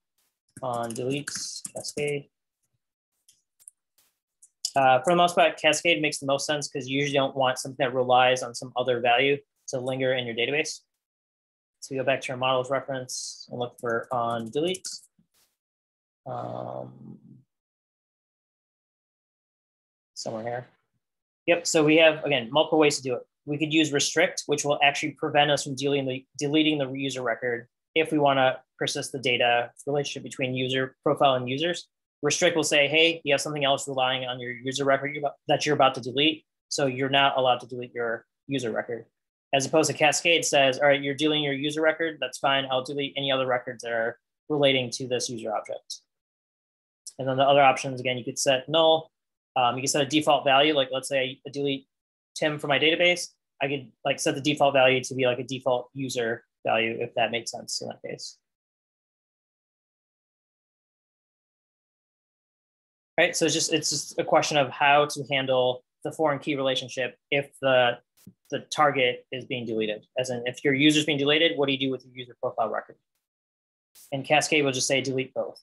on deletes, cascade. For the most part, cascade makes the most sense because you usually don't want something that relies on some other value to linger in your database. So we go back to our models reference and look for on delete. Somewhere here. Yep, so we have, again, multiple ways to do it. We could use restrict, which will actually prevent us from deleting the user record if we want to persist the data relationship between user profile and users. Restrict will say, hey, you have something else relying on your user record that you're about to delete, so you're not allowed to delete your user record. As opposed to cascade says, all right, you're deleting your user record, that's fine, I'll delete any other records that are relating to this user object. And then the other options, again, you could set null. You can set a default value, like let's say I delete Tim from my database, I could like set the default value to be like a default user value if that makes sense in that case. Right, so it's just a question of how to handle the foreign key relationship if the target is being deleted. As in, if your user is being deleted, what do you do with your user profile record? And Cascade will just say delete both.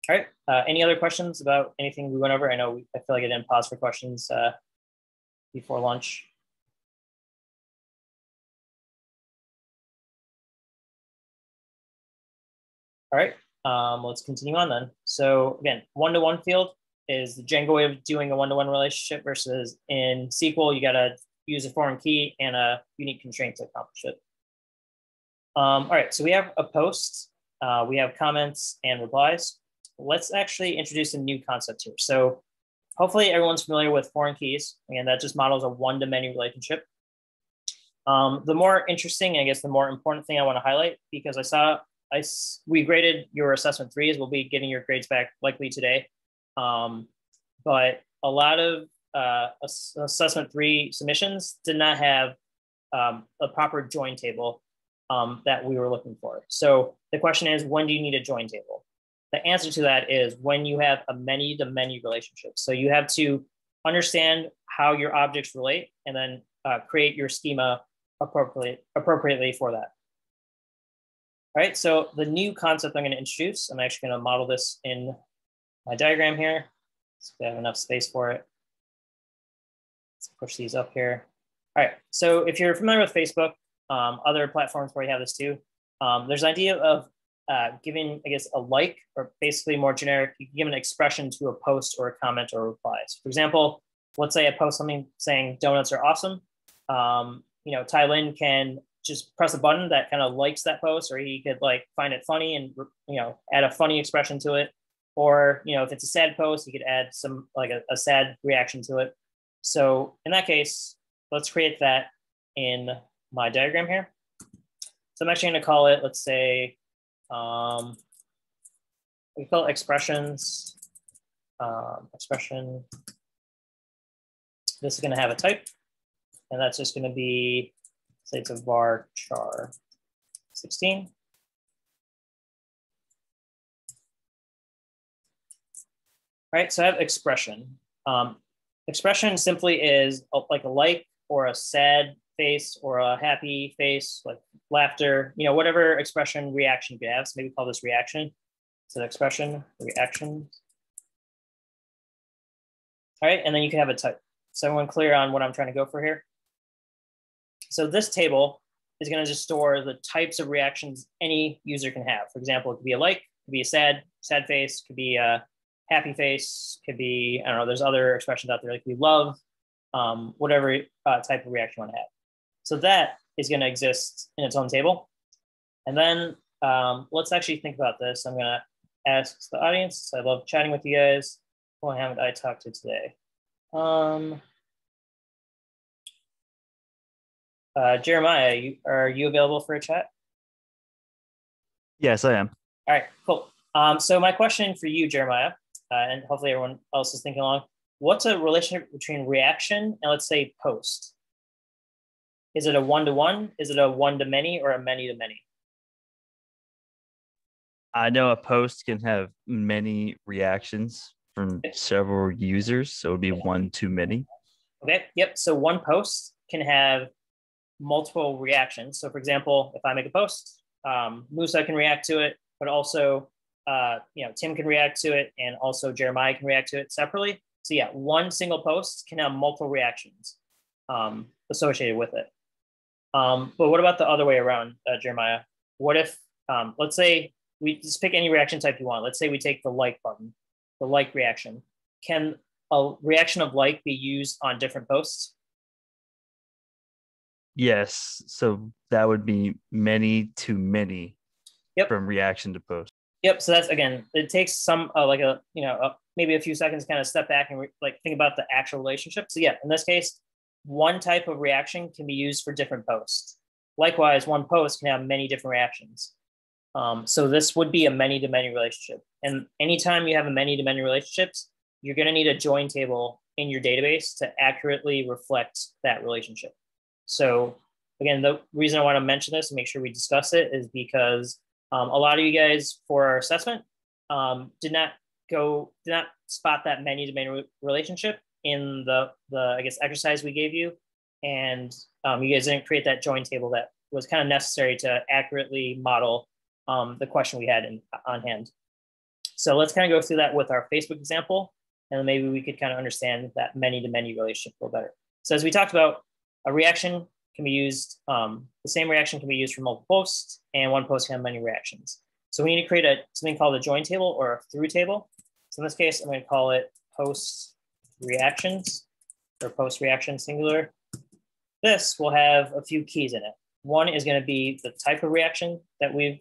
All right, any other questions about anything we went over? I know I feel like I didn't pause for questions before lunch. All right, let's continue on then. So again, one-to-one field is the Django way of doing a one-to-one relationship versus in SQL, you gotta use a foreign key and a unique constraint to accomplish it. All right, so we have a post, we have comments and replies. Let's actually introduce a new concept here. So hopefully everyone's familiar with foreign keys, and that just models a one-to-many relationship. The more interesting, I guess the more important thing I want to highlight, because we graded your assessment 3s, we'll be getting your grades back likely today. But a lot of assessment 3 submissions did not have a proper join table that we were looking for. So the question is, when do you need a join table? The answer to that is when you have a many-to-many relationship. So you have to understand how your objects relate and then create your schema appropriately for that. All right, so the new concept I'm going to introduce, I'm actually going to model this in my diagram here. So we have enough space for it. Let's push these up here. All right, so if you're familiar with Facebook, other platforms where you have this too, there's an idea of giving, I guess, a like, or basically more generic, you can give an expression to a post or a comment or a reply. So for example, let's say I post something saying donuts are awesome. Ty Lin can just press a button that kind of likes that post, or he could like find it funny and add a funny expression to it. Or if it's a sad post, you could add some like a sad reaction to it. So in that case, let's create that in my diagram here. So I'm actually going to call it, let's say, we call it expressions. Expression. This is going to have a type, and that's just going to be, say it's a var char 16. All right, so I have expression. Expression simply is like a like or a sad face or a happy face, like laughter, whatever expression reaction you have. So maybe call this reaction. So expression, reaction. All right, and then you can have a type. So everyone clear on what I'm trying to go for here? So this table is going to just store the types of reactions any user can have. For example, it could be a like, it could be a sad face, could be a happy face, could be, I don't know, there's other expressions out there like we love, whatever type of reaction you want to have. So that is going to exist in its own table. And then let's actually think about this. I'm going to ask the audience. I love chatting with you guys. Who haven't I talked to today? Jeremiah, are you available for a chat? Yes, I am. All right, cool. So my question for you, Jeremiah, and hopefully everyone else is thinking along, what's a relationship between reaction and let's say post? Is it a one-to-one? Is it a one-to-many or a many-to-many? I know a post can have many reactions from several users, so it would be one too many. Okay, yep. So one post can have multiple reactions. So for example, if I make a post, Musa can react to it, but also Tim can react to it, and also Jeremiah can react to it separately. So yeah, one single post can have multiple reactions associated with it. But what about the other way around, Jeremiah? What if, let's say we just pick any reaction type you want. Let's say we take the like button, the like reaction. Can a reaction of like be used on different posts? Yes, so that would be many to many. Yep. From reaction to post. Yep. So that's, again, it takes some maybe a few seconds to kind of step back and think about the actual relationship. So yeah, in this case, one type of reaction can be used for different posts. Likewise, one post can have many different reactions. So this would be a many-to-many relationship. And anytime you have a many-to-many relationships, you're going to need a join table in your database to accurately reflect that relationship. So again, the reason I want to mention this and make sure we discuss it is because a lot of you guys for our assessment did not spot that many-to-many relationship in the I guess exercise we gave you, and you guys didn't create that join table that was kind of necessary to accurately model the question we had on hand. So let's kind of go through that with our Facebook example, and then maybe we could kind of understand that many-to-many relationship a little better. So as we talked about, a reaction can be used, the same reaction can be used for multiple posts, and one post can have many reactions. So we need to create something called a join table or a through table. So in this case, I'm going to call it post reactions or post reaction singular. This will have a few keys in it. One is going to be the type of reaction that we've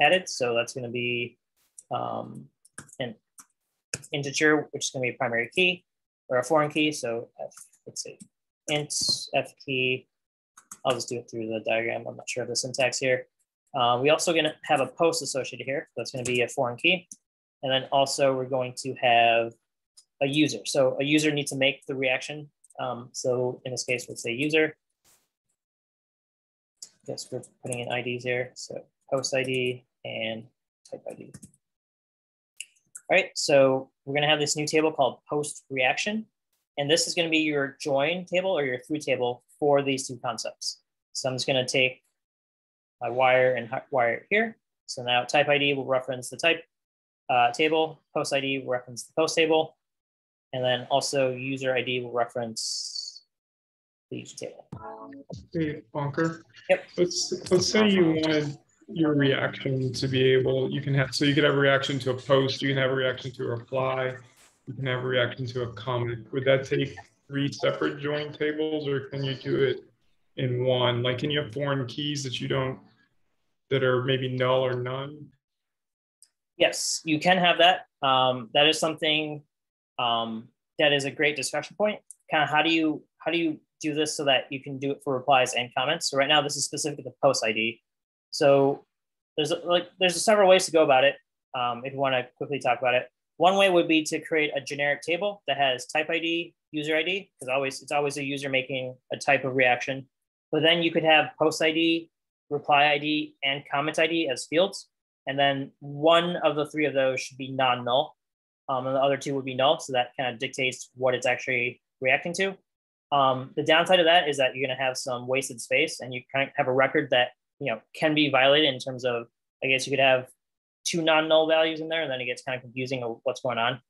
added. So that's going to be an integer, which is going to be a primary key or a foreign key. So let's see, int f key. I'll just do it through the diagram. I'm not sure of the syntax here. We also going to have a post associated here. That's going to be a foreign key. And then also we're going to have a user. So a user needs to make the reaction. So in this case, let's say user. Guess we're putting in IDs here. So post ID and type ID. All right, so we're going to have this new table called post reaction. And this is going to be your join table or your through table for these two concepts. So I'm just going to take my wire and wire here. So now type ID will reference the type table, post ID will reference the post table, and then also user ID will reference the user table. Hey, Bonker. Yep. Let's say you wanted your reaction to be able, you could have a reaction to a post, you can have a reaction to a reply, you can have a reaction to a comment. Would that take 3 separate join tables, or can you do it in one? Like, can you have foreign keys that are maybe null or none? Yes, you can have that. That is something that is a great discussion point. Kind of how do you do this so that you can do it for replies and comments? So right now, this is specific to the post ID. So there's several ways to go about it. If you want to quickly talk about it, one way would be to create a generic table that has type ID, user ID, because it's always a user making a type of reaction. But then you could have post ID, reply ID, and comment ID as fields. And then one of the 3 of those should be non-null. And the other 2 would be null. So that kind of dictates what it's actually reacting to. The downside of that is that you're going to have some wasted space, and you kind of have a record that can be violated in terms of, I guess you could have 2 non-null values in there, and then it gets kind of confusing of what's going on.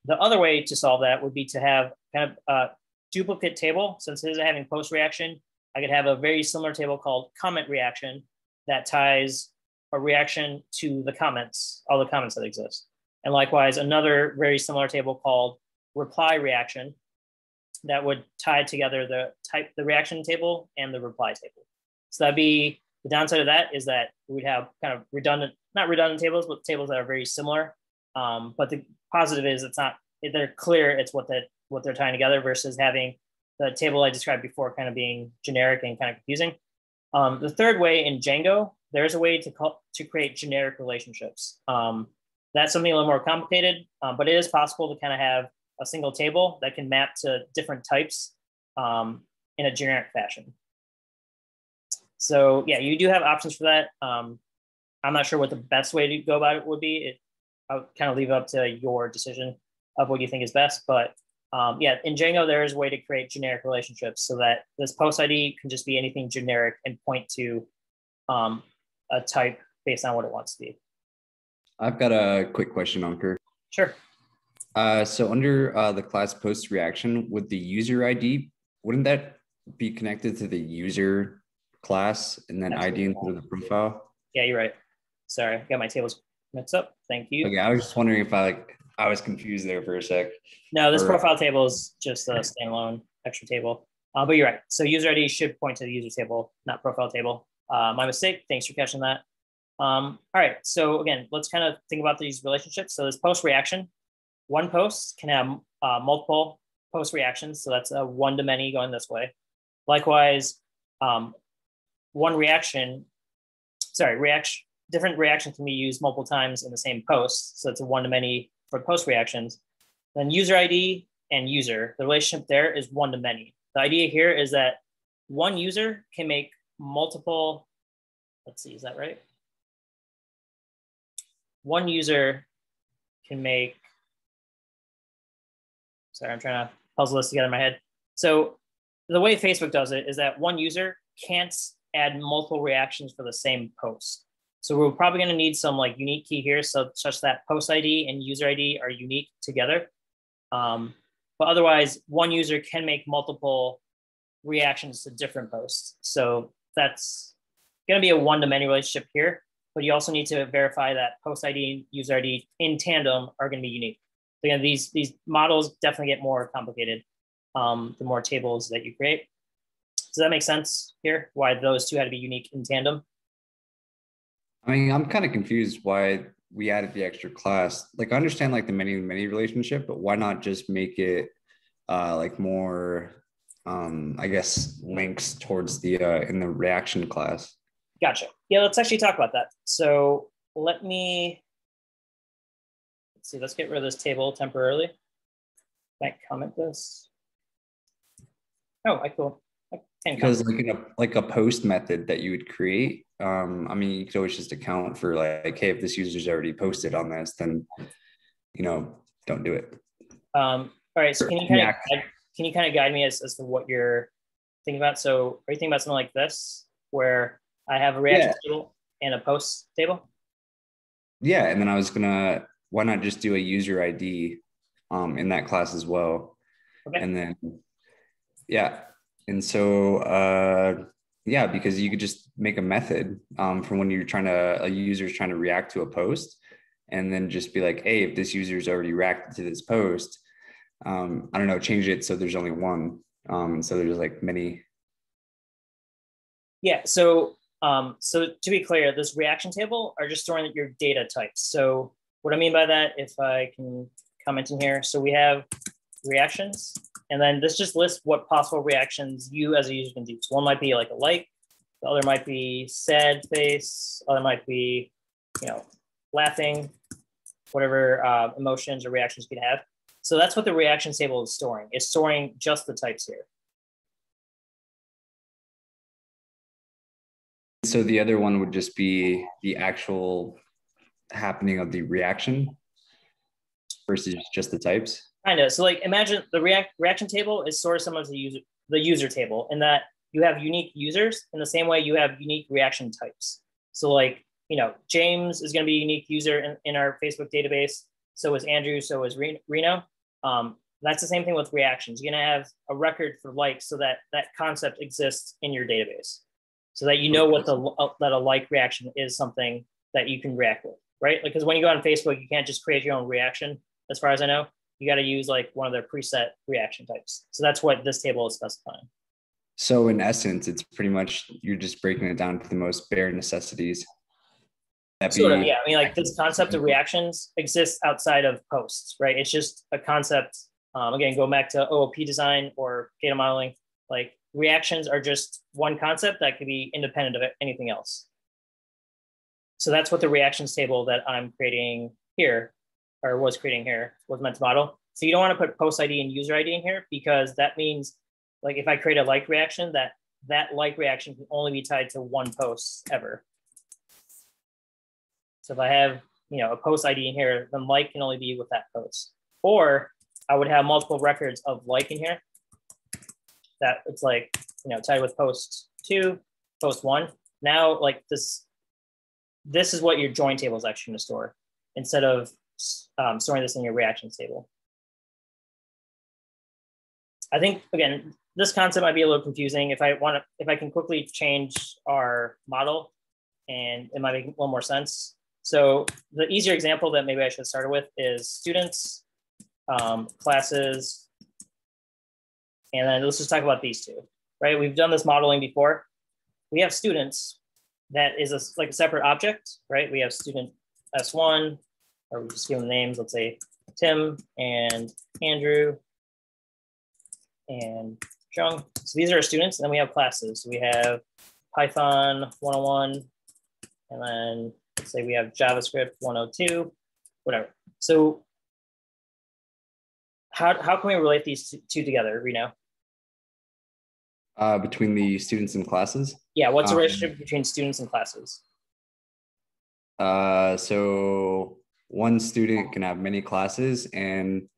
The other way to solve that would be to have kind of a duplicate table. Since it isn't having post reaction, I could have a very similar table called comment reaction that ties a reaction to the comments, all the comments that exist. And likewise, another very similar table called reply reaction that would tie together the reaction table and the reply table. So that'd be the downside of that is that we'd have kind of not redundant tables, but tables that are very similar. But the positive is they're clear. It's what they're tying together versus having the table I described before kind of being generic and kind of confusing. The third way in Django, there's a way to create generic relationships. That's something a little more complicated, but it is possible to kind of have a single table that can map to different types in a generic fashion. So yeah, you do have options for that. I'm not sure what the best way to go about it would be. I'll kind of leave it up to your decision of what you think is best. But yeah, in Django, there is a way to create generic relationships so that this post ID can just be anything generic and point to a type based on what it wants to be. I've got a quick question, Ankur. Sure. So under the class post reaction, with the user ID, wouldn't that be connected to the user class and then Absolutely. ID instead of the profile? Yeah, you're right. Sorry, I got my tables mixed up. Thank you. Okay, I was just wondering if I was confused there for a sec. No, this profile table is just a standalone extra table. But you're right. So user ID should point to the user table, not profile table. My mistake. Thanks for catching that. All right. So again, let's kind of think about these relationships. So this post reaction, one post can have multiple post reactions. So that's a one to many going this way. Likewise, one reaction, different reactions can be used multiple times in the same post. So it's a one to many for post reactions. Then user ID and user, the relationship there is one to many. The idea here is that one user can make multiple, let's see, is that right? One user can make, sorry, I'm trying to puzzle this together in my head. So the way Facebook does it is that one user can't add multiple reactions for the same post. So we're probably going to need some like unique key here, so such that post ID and user ID are unique together. But otherwise, one user can make multiple reactions to different posts. So that's going to be a one-to-many relationship here. but you also need to verify that post ID and user ID in tandem are going to be unique. So again, these models definitely get more complicated the more tables that you create. Does that make sense here? Why those two had to be unique in tandem? I mean, I'm kind of confused why we added the extra class. Like, I understand like the many relationship, but why not just make it like more, I guess, links towards the in the reaction class? Gotcha. Yeah, let's actually talk about that. So let's see, let's get rid of this table temporarily. Can I comment this? Oh, I cool. Because like a post method that you would create, I mean, you could always just account for like, hey, if this user's already posted on this, then, you know, don't do it. All right, so can you kind of guide me as to what you're thinking about? So are you thinking about something like this, where I have a reaction table and a post table? Yeah, and then I was gonna, why not just do a user ID in that class as well? Okay. And then, yeah. And so, yeah, because you could just make a method from when you're a user's trying to react to a post, and then just be like, hey, if this user's already reacted to this post, I don't know, change it so there's only one. So there's like many. Yeah, so to be clear, this reaction table are just storing your data types. So what I mean by that, if I can comment in here, so we have reactions, and then this just lists what possible reactions you as a user can do. So one might be like a like, the other might be sad face, other might be, you know, laughing, whatever emotions or reactions you can have. So that's what the reaction table is storing. It's storing just the types here. So the other one would just be the actual happening of the reaction versus just the types. Kind of. So like imagine the reaction table is sort of similar to the user table in that you have unique users in the same way you have unique reaction types. So like, you know, James is going to be a unique user in our Facebook database. So is Andrew, so is Reno. That's the same thing with reactions. You're going to have a record for likes so that that concept exists in your database, so that you know what that a like reaction is something that you can react with, right? Because when you go on Facebook, you can't just create your own reaction. As far as I know, you got to use like one of their preset reaction types. So that's what this table is specifying. So in essence, it's pretty much, you're just breaking it down to the most bare necessities. Sort of, yeah. I mean, like this concept of reactions exists outside of posts, right? It's just a concept. Again, go back to OOP design or data modeling. Like reactions are just one concept that could be independent of anything else. So that's what the reactions table that I'm creating here, or was creating here, was meant to model. So you don't want to put post ID and user ID in here, because that means like if I create a like reaction, that like reaction can only be tied to one post ever. So if I have, you know, a post ID in here, then like can only be with that post. Or I would have multiple records of like in here that it's like, you know, tied with post 2, post 1. Now, like this is what your join table is actually going to store instead of storing this in your reactions table. I think, again, this concept might be a little confusing. If I can quickly change our model, and it might make a little more sense. So the easier example that maybe I should have started with is students, classes, and then let's just talk about these two, right? We've done this modeling before. We have students that is like a separate object, right? We have student S1, or we just give them names, let's say Tim and Andrew and Jung. So these are our students, and then we have classes. So we have Python 101, and then let's say we have JavaScript 102, whatever. So how can we relate these two together, Reno? Between the students and classes? Yeah, what's the relationship between students and classes? So one student can have many classes, and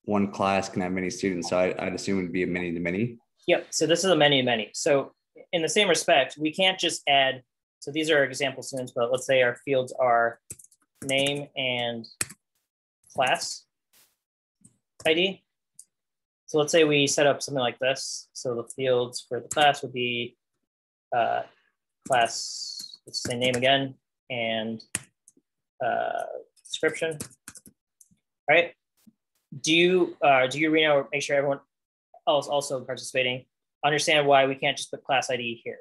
one class can have many students. So I'd assume it would be a many to many. Yep, so this is a many to many. So in the same respect, we can't just add, so these are example students, but let's say our fields are name and class ID. So let's say we set up something like this. So the fields for the class would be class, let's say name again, and description. All right. Do you, Reno, make sure everyone else also participating understand why we can't just put class ID here?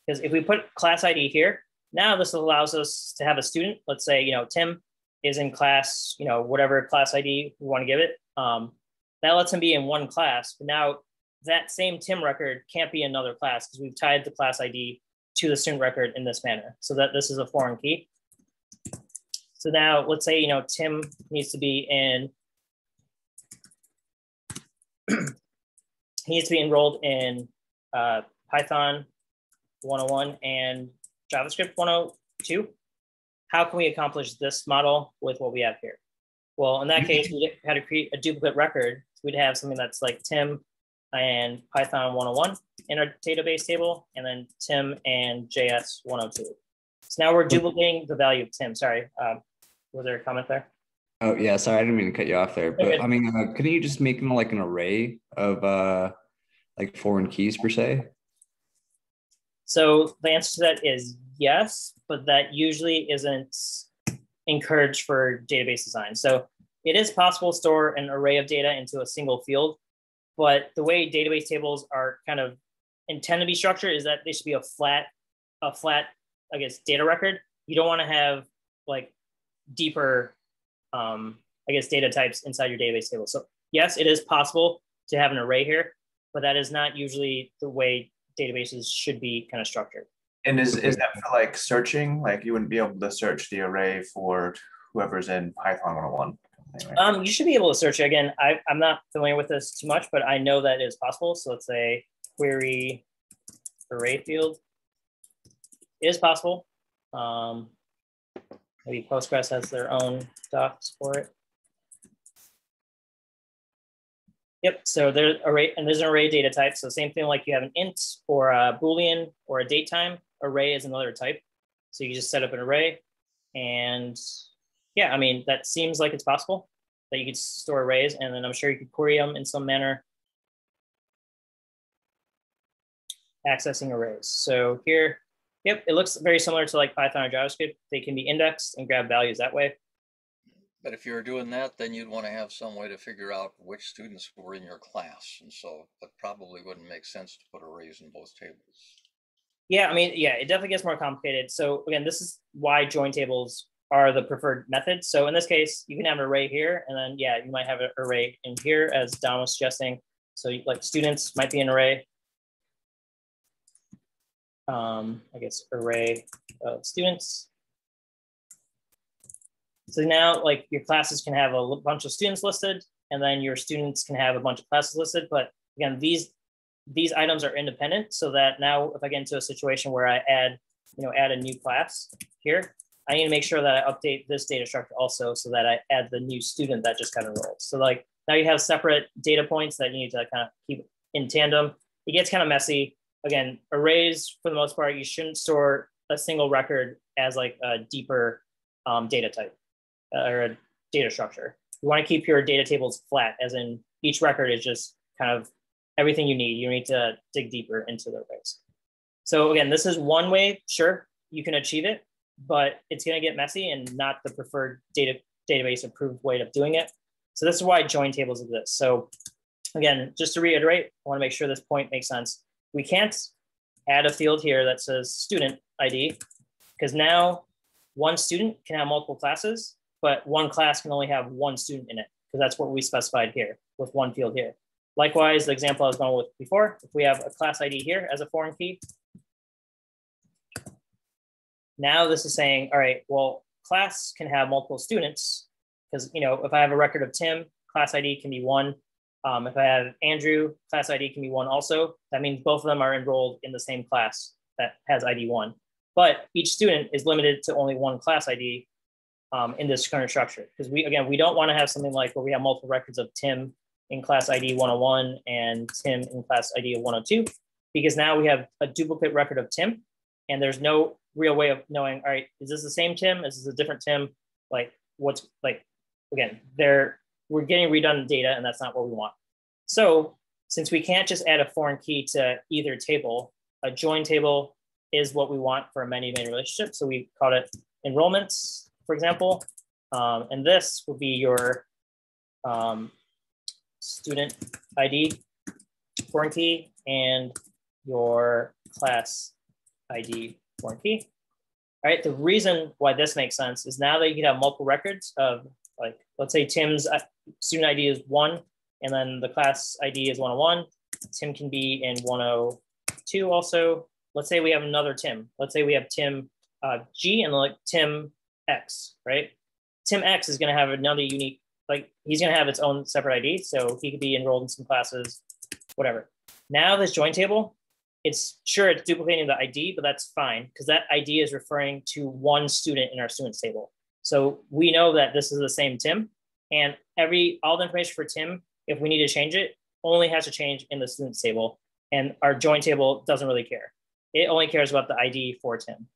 Because if we put class ID here, now this allows us to have a student, let's say, Tim is in class, whatever class ID we want to give it. That lets him be in one class, but now that same Tim record can't be another class because we've tied the class ID to the student record in this manner so that this is a foreign key. So now let's say, Tim needs to be in, he needs to be enrolled in Python 101 and JavaScript 102. How can we accomplish this model with what we have here? Well, in that case, we had to create a duplicate record. We'd have something that's like Tim and Python 101 in our database table, and then Tim and JS 102. So now we're duplicating the value of Tim. Sorry, was there a comment there? Oh yeah, sorry, I didn't mean to cut you off there. But I mean, couldn't you just make them like an array of like foreign keys per se? So the answer to that is yes, but that usually isn't encouraged for database design. So it is possible to store an array of data into a single field, but the way database tables are kind of intended to be structured is that they should be a flat, I guess, data record. You don't want to have like deeper, I guess, data types inside your database table. So yes, it is possible to have an array here, but that is not usually the way databases should be kind of structured. And is that for like searching? Like you wouldn't be able to search the array for whoever's in Python 101? Right? You should be able to search. Again, I'm not familiar with this too much, but I know that it is possible. So let's say query array field. It is possible. Maybe Postgres has their own docs for it. Yep, so there's array, and there's an array data type. So same thing like you have an int or a Boolean or a datetime, array is another type. So you just set up an array, and yeah, I mean, that seems like it's possible that you could store arrays, and then I'm sure you could query them in some manner. Accessing arrays. So here, yep, it looks very similar to like Python or JavaScript. They can be indexed and grab values that way. But if you're doing that, then you'd want to have some way to figure out which students were in your class. And so that probably wouldn't make sense to put arrays in both tables. Yeah, I mean, yeah, it definitely gets more complicated. So again, this is why join tables are the preferred method. So in this case, you can have an array here, and then yeah, you might have an array in here as Don was suggesting. So like students might be an array. I guess array of students. So now like your classes can have a bunch of students listed, and then your students can have a bunch of classes listed. But again, these items are independent, so that now if I get into a situation where I add a new class here, I need to make sure that I update this data structure also so that I add the new student that just got enrolled. So like now you have separate data points that you need to kind of keep in tandem. It gets kind of messy. Again, arrays, for the most part, you shouldn't store a single record as like a deeper data type or a data structure. You want to keep your data tables flat, as in each record is just kind of everything you need. You need to dig deeper into the arrays. So again, this is one way, sure, you can achieve it, but it's going to get messy and not the preferred database approved way of doing it. So this is why join tables exist. So again, just to reiterate, I want to make sure this point makes sense. We can't add a field here that says student ID, because now one student can have multiple classes, but one class can only have one student in it, because that's what we specified here with one field here. Likewise, the example I was going with before, if we have a class ID here as a foreign key, now this is saying, all right, well, class can have multiple students, because if I have a record of Tim, class ID can be one. If I have Andrew, class ID can be one also. That means both of them are enrolled in the same class that has ID 1. But each student is limited to only one class ID in this current structure. Because we don't want to have something like where we have multiple records of Tim in class ID 101 and Tim in class ID of 102, because now we have a duplicate record of Tim, and there's no real way of knowing, all right, is this the same Tim? Is this a different Tim? Like what's like, again, we're getting redundant data, and that's not what we want. So since we can't just add a foreign key to either table, a join table is what we want for a many-to-many relationship. So we called it enrollments, for example. And this will be your student ID foreign key and your class ID foreign key. All right, the reason why this makes sense is now that you can have multiple records of, like, let's say Tim's student ID is 1, and then the class ID is 101. Tim can be in 102 also. Let's say we have another Tim. Let's say we have Tim G and like Tim X, right? Tim X is going to have another unique, like he's going to have its own separate ID. So he could be enrolled in some classes, whatever. Now this join table, it's duplicating the ID, but that's fine because that ID is referring to one student in our students table. So we know that this is the same Tim, and all the information for Tim, if we need to change it, only has to change in the students table, and our join table doesn't really care. It only cares about the ID for Tim.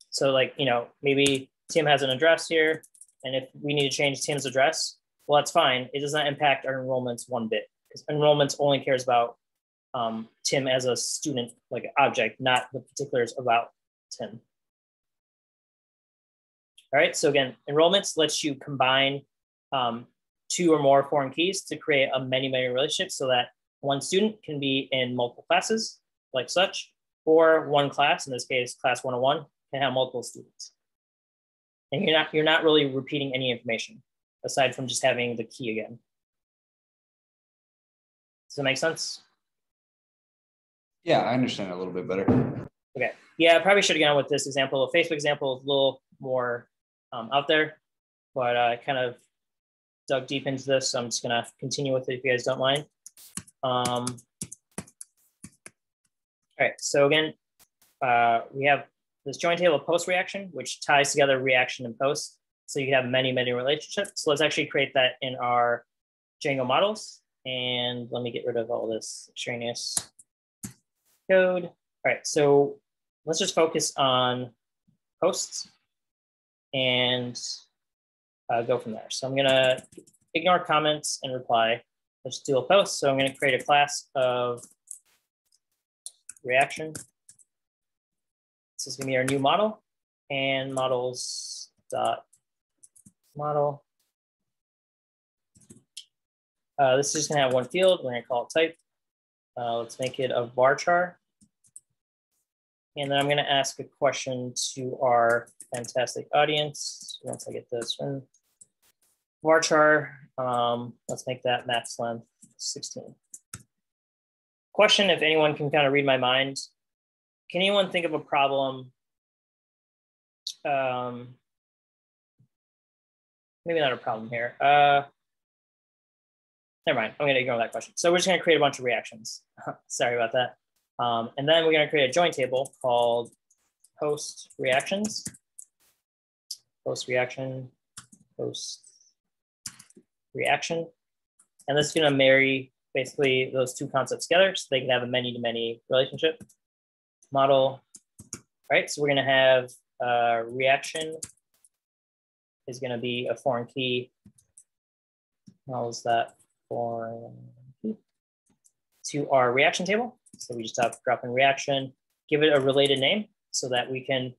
So like, maybe Tim has an address here, and if we need to change Tim's address, well, that's fine. It does not impact our enrollments one bit because enrollments only cares about Tim as a student, like an object, not the particulars about Tim. All right, so again, enrollments lets you combine 2 or more foreign keys to create a many-to-many relationship so that one student can be in multiple classes like such, or one class, in this case, class 101, can have multiple students. And you're not really repeating any information aside from just having the key again. Does that make sense? Yeah, I understand a little bit better. Okay. Yeah, I probably should have gone with this example. The Facebook example is a little more out there, but I kind of dug deep into this, so I'm just gonna continue with it if you guys don't mind. All right, so again, we have this join table of post reaction, which ties together reaction and post. So you can have many relationships. So let's actually create that in our Django models. And let me get rid of all this extraneous code. All right, so let's just focus on posts and go from there. So I'm gonna ignore comments and reply. Let's do a post. So I'm gonna create a class of reaction. This is gonna be our new model, and models dot model. This is just gonna have one field. We're gonna call it type. Let's make it a varchar. And then I'm gonna ask a question to our fantastic audience. Once I get this one, varchar, let's make that max length 16. Question, if anyone can kind of read my mind. Can anyone think of a problem? Maybe not a problem here. Never mind, I'm gonna ignore that question. So we're just gonna create a bunch of reactions. Sorry about that. And then we're gonna create a join table called post reactions. Post reaction, post reaction. And this is gonna marry basically those two concepts together so they can have a many-to-many relationship. Model, right? So we're gonna have reaction is gonna be a foreign key. How is that foreign key? To our reaction table. So we just have drop in reaction, give it a related name so that we can,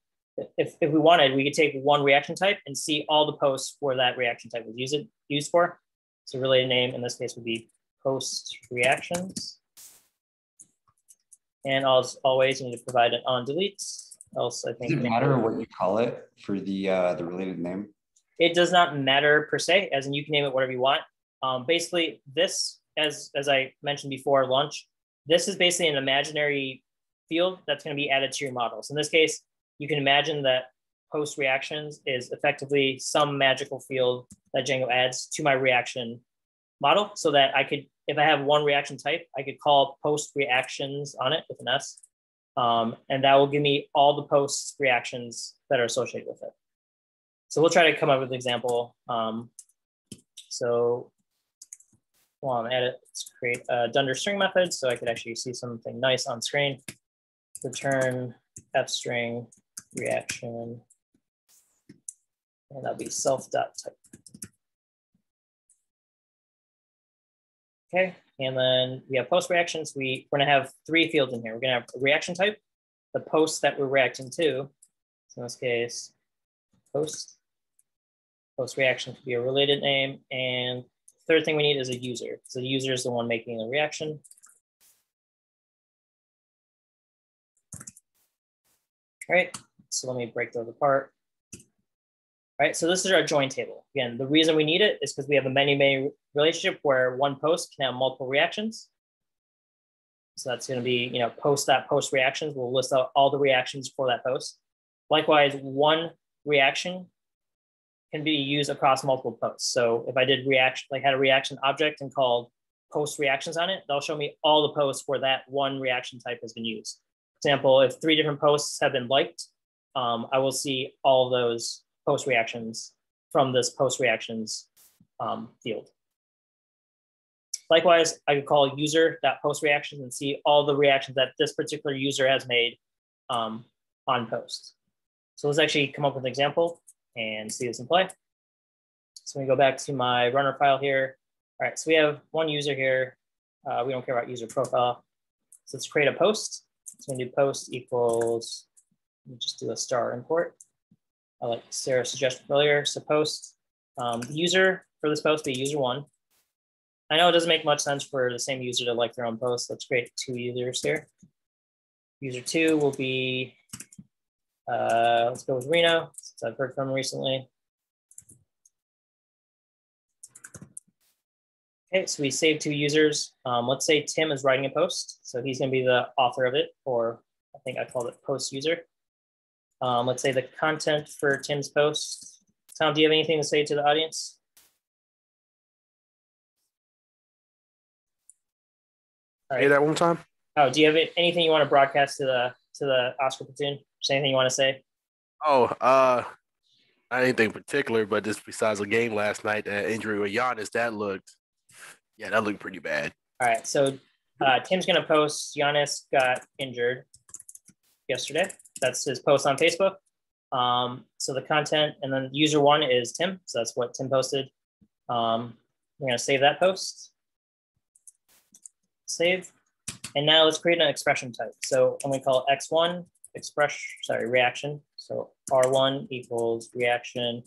if we wanted, we could take one reaction type and see all the posts where that reaction type was used for. So related name in this case would be post reactions. And as always, you need to provide an on deletes. Else, I think. Does it matter what you call it for the related name? It does not matter per se, as in you can name it whatever you want. Basically, this, as I mentioned before lunch, this is basically an imaginary field that's going to be added to your model. So in this case, you can imagine that post reactions is effectively some magical field that Django adds to my reaction model so that I could, if I have one reaction type, I could call post reactions on it with an S. And that will give me all the post reactions that are associated with it. So we'll try to come up with an example. So while I'm at it, let's create a dunder string method so I could actually see something nice on screen. Return f string reaction, and that'll be self.type. Okay, and then we have post reactions. We're gonna have 3 fields in here. We're gonna have a reaction type, the post that we're reacting to. So in this case, post reaction could be a related name. And third thing we need is a user. So the user is the one making the reaction. All right, so let me break those apart. All right, so this is our join table. Again, the reason we need it is because we have a many relationship where one post can have multiple reactions. So that's going to be, post reactions. We'll list out all the reactions for that post. Likewise, one reaction can be used across multiple posts. So if I did had a reaction object and called post reactions on it, they'll show me all the posts where that one reaction type has been used. For example, if 3 different posts have been liked, I will see all of those post reactions from this post reactions field. Likewise, I could call user.post reactions and see all the reactions that this particular user has made on post. So let's actually come up with an example and see this in play. So we go back to my runner file here. All right, so we have one user here. We don't care about user profile. So let's create a post. So I'm gonna do post equals, let me just do a star import. I like Sarah's suggestion earlier. So post, the user for this post be user1. I know it doesn't make much sense for the same user to like their own post. Let's create 2 users here. User2 will be, let's go with Reno, since I've heard from him recently. Okay, so we saved 2 users. Let's say Tim is writing a post. So he's gonna be the author of it, or I think I called it post user. Let's say the content for Tim's post. Tom, do you have anything to say to the audience? All right. Say that one more time. Oh, do you have anything you want to broadcast to the Oscar Platoon? Is there anything you want to say? Oh, not anything particular, but just besides the game last night, that injury with Giannis, that looked pretty bad. All right, so Tim's gonna post Giannis got injured yesterday. That's his post on Facebook. So the content, and then user 1 is Tim. So that's what Tim posted. We're gonna save that post. Save. And now let's create an expression type. So I'm gonna call x1 reaction. So R1 equals reaction.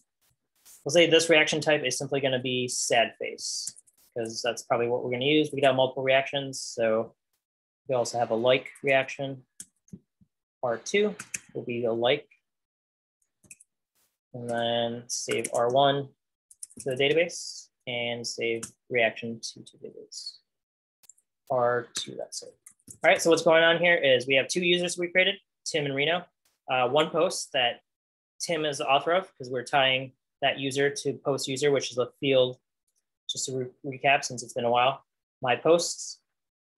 We'll say this reaction type is simply gonna be sad face, because that's probably what we're gonna use. We could have multiple reactions. So we also have a like reaction. R2 will be the like. And then save R1 to the database and save reaction 2 to the database. R2, that's it. All right, so what's going on here is we have 2 users we created, Tim and Reno. One post that Tim is the author of, because we're tying that user to post user, which is a field. Just to recap, since it's been a while, my posts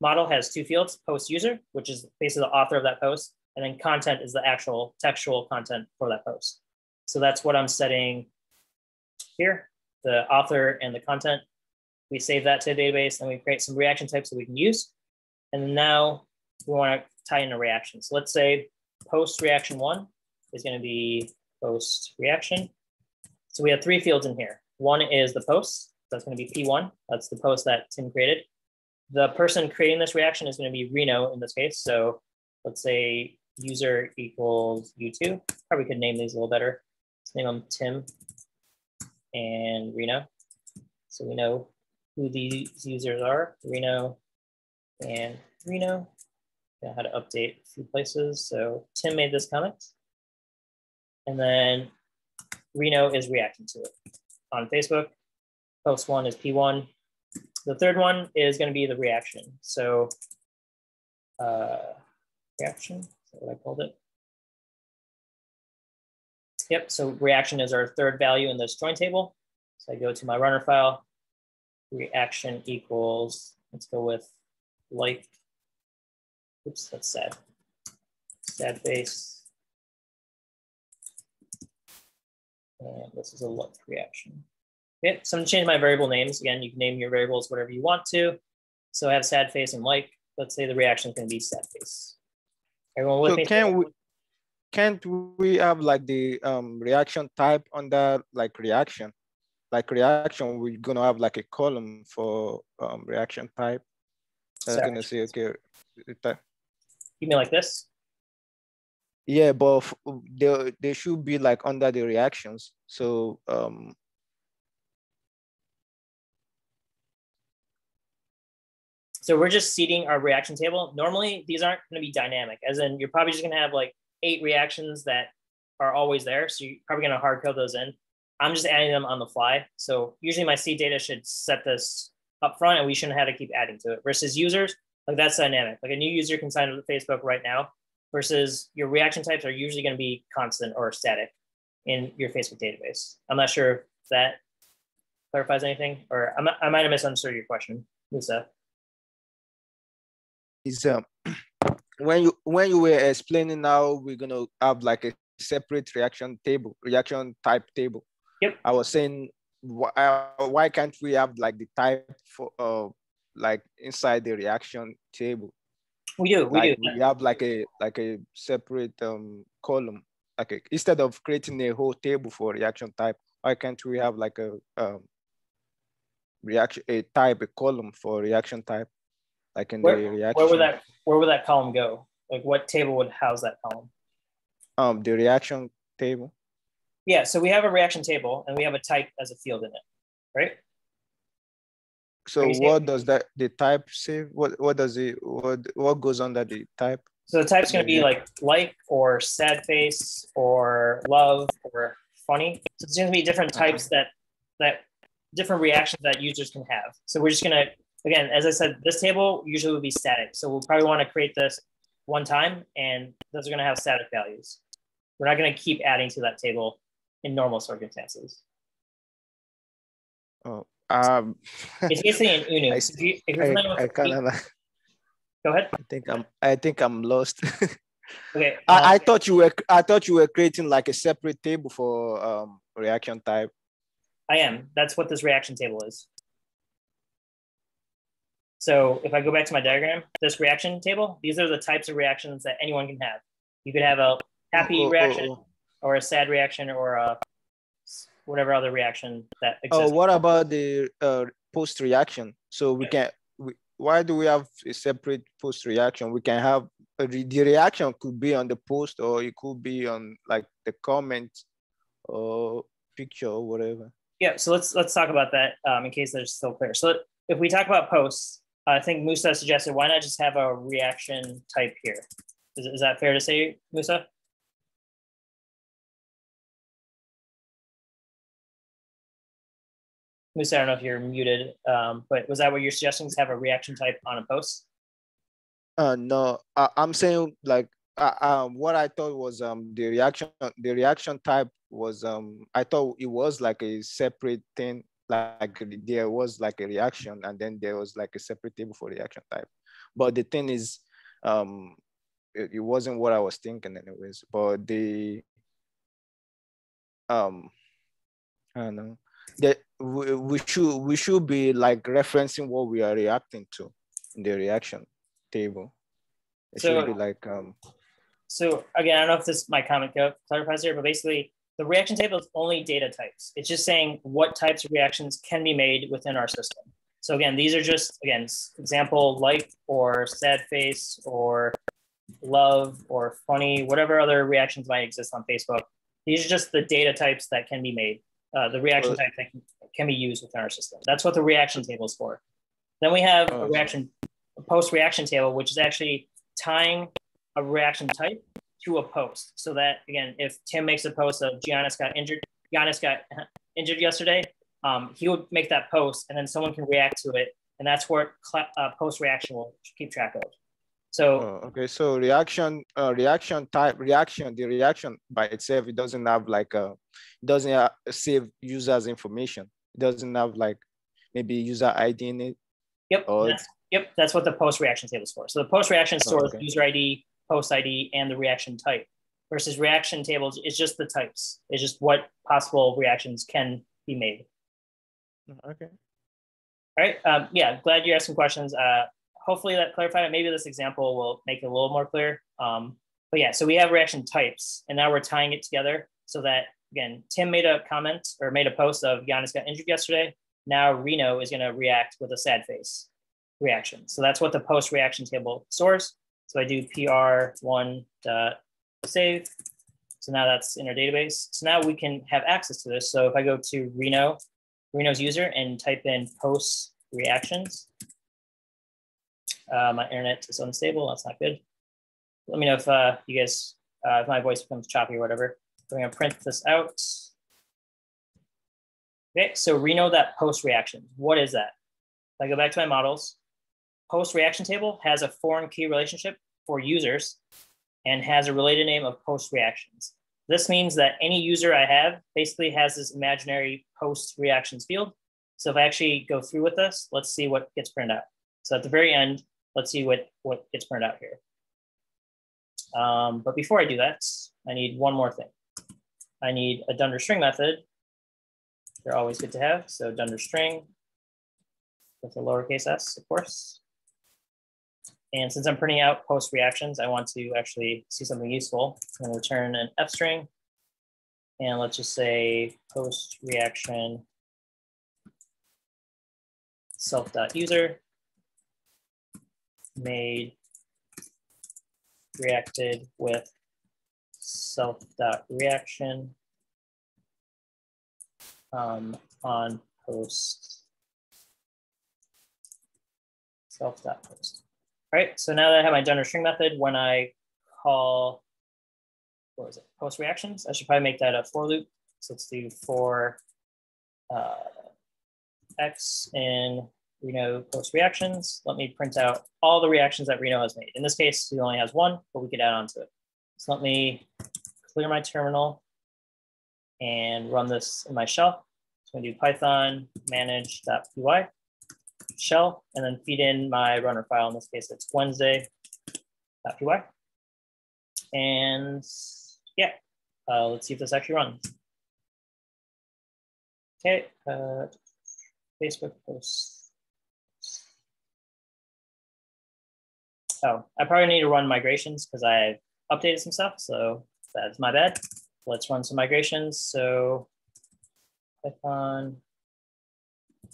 model has 2 fields, post user, which is basically the author of that post, and then content is the actual textual content for that post. So that's what I'm setting here, the author and the content. We save that to a database, and we create some reaction types that we can use. And now we want to tie in a reaction. So let's say post reaction 1 is going to be post reaction. So we have 3 fields in here. One is the post. That's going to be P1. That's the post that Tim created. The person creating this reaction is going to be Reno in this case. So let's say user equals U2. Probably could name these a little better. Let's name them Tim and Reno. So we know who these users are, Reno and Reno. I had to update a few places. So Tim made this comment. And then Reno is reacting to it on Facebook. Post 1 is P1. The third one is going to be the reaction. So reaction, is that what I called it? Yep, so reaction is our third value in this join table. So I go to my runner file, reaction equals, let's go with like, oops, that's sad. Sad face. And this is a like reaction. Okay, so I'm gonna change my variable names. Again, you can name your variables whatever you want to. So I have sad face and like. Let's say the reaction is gonna be sad face. Everyone with me? Can't we have like the reaction type on that like reaction? like reaction, we're gonna have like a column for reaction type. That's gonna say, okay, you mean like this? Yeah, but they should be like under the reactions. So so we're just seeding our reaction table. Normally, these aren't going to be dynamic, as in you're probably just going to have like 8 reactions that are always there. So you're probably going to hard code those in. I'm just adding them on the fly. So usually my seed data should set this up front and we shouldn't have to keep adding to it. Versus users, like that's dynamic. Like a new user can sign up to Facebook right now versus your reaction types are usually going to be constant or static in your Facebook database. I'm not sure if that clarifies anything, or I might have misunderstood your question, Lisa. Is when you were explaining now we're gonna have like a separate reaction type table. Yep. I was saying why can't we have like the type for like inside the reaction table? We do. We have like a separate column. Like instead of creating a whole table for reaction type, why can't we have like a column for reaction type? Like in the reaction. Where would that column go? Like what table would house that column? The reaction table. Yeah, so we have a reaction table and we have a type as a field in it, right? So what does the type say? What does it what goes under the type? So the type's going to be like or sad face or love or funny. So it's going to be different types that different reactions that users can have. So we're just going to, again, as I said, this table usually would be static. So we'll probably want to create this one time and those are going to have static values. We're not going to keep adding to that table in normal circumstances. Oh, it's basically an UNU. Go ahead. I think I'm lost. Okay. I thought you were creating like a separate table for reaction type. I am. That's what this reaction table is. So if I go back to my diagram, this reaction table, these are the types of reactions that anyone can have. You could have a happy reaction or a sad reaction or a whatever other reaction that exists. Oh, what about the post reaction? So we can, why do we have a separate post reaction? We can have the reaction could be on the post or it could be on like the comment or picture or whatever. Yeah, so let's talk about that in case they're still clear. So if we talk about posts, I think Musa suggested, why not just have a reaction type here? Is that fair to say, Musa? Musa, I don't know if you're muted, but was that what you're suggesting, is have a reaction type on a post? No, I'm saying like what I thought was the reaction type was I thought it was like a separate thing, like there was like a reaction and then there was like a separate table for reaction type. But the thing is, it wasn't what I was thinking anyways. But the I don't know, that we should be like referencing what we are reacting to in the reaction table. It should be like so again, I don't know if this my comment clarifies here, but basically the reaction table is only data types. It's just saying what types of reactions can be made within our system. So again, these are just, again, example, like or sad face or love or funny, whatever other reactions might exist on Facebook. These are just the data types that can be made, the reaction type that can be used within our system. That's what the reaction table is for. Then we have a post-reaction table, which is actually tying a reaction type to a post. So that, again, if Tim makes a post of Giannis got injured yesterday, he would make that post and then someone can react to it. And that's where post-reaction will keep track of. So okay, so the reaction by itself, it doesn't have like save users information. It doesn't have like maybe user ID in it. Yep, that's what the post-reaction table is for. So the post-reaction stores user ID, post ID, and the reaction type. Versus reaction tables, it's just the types. It's just what possible reactions can be made. Okay. All right. Yeah, glad you're asking questions. Hopefully that clarified it. Maybe this example will make it a little more clear. But yeah, so we have reaction types, and now we're tying it together so that again, Tim made a comment or made a post of Giannis got injured yesterday. Now Reno is going to react with a sad face reaction. So that's what the post reaction table stores. So I do pr1.save. So now that's in our database. So now we can have access to this. So if I go to Reno's user and type in post reactions, my internet is unstable. That's not good. Let me know if you guys, if my voice becomes choppy or whatever. So I'm going to print this out. Okay, so Reno that post reaction. What is that? If I go back to my models, post reaction table has a foreign key relationship for users and has a related name of post reactions. This means that any user I have basically has this imaginary post reactions field. So if I actually go through with this, let's see what gets printed out. So at the very end, let's see what gets printed out here. But before I do that, I need one more thing. I need a dunder string method. They're always good to have. So dunder string with a lowercase s, of course. And since I'm printing out post reactions, I want to actually see something useful. I'm going to return an f string. And let's just say post reaction self.user made reacted with self.reaction on post self.post. All right, so now that I have my dunder string method, when I call, what was it, post reactions, I should probably make that a for loop. So let's do for x in Reno post reactions. Let me print out all the reactions that Reno has made. In this case, he only has one, but we could add on to it. So let me clear my terminal and run this in my shell. So I'm going to do Python manage.py shell, and then feed in my runner file. In this case, it's Wednesday.py. And yeah, let's see if this actually runs. Okay, Facebook posts. Oh, I probably need to run migrations because I've updated some stuff, so that's my bad. Let's run some migrations. So Python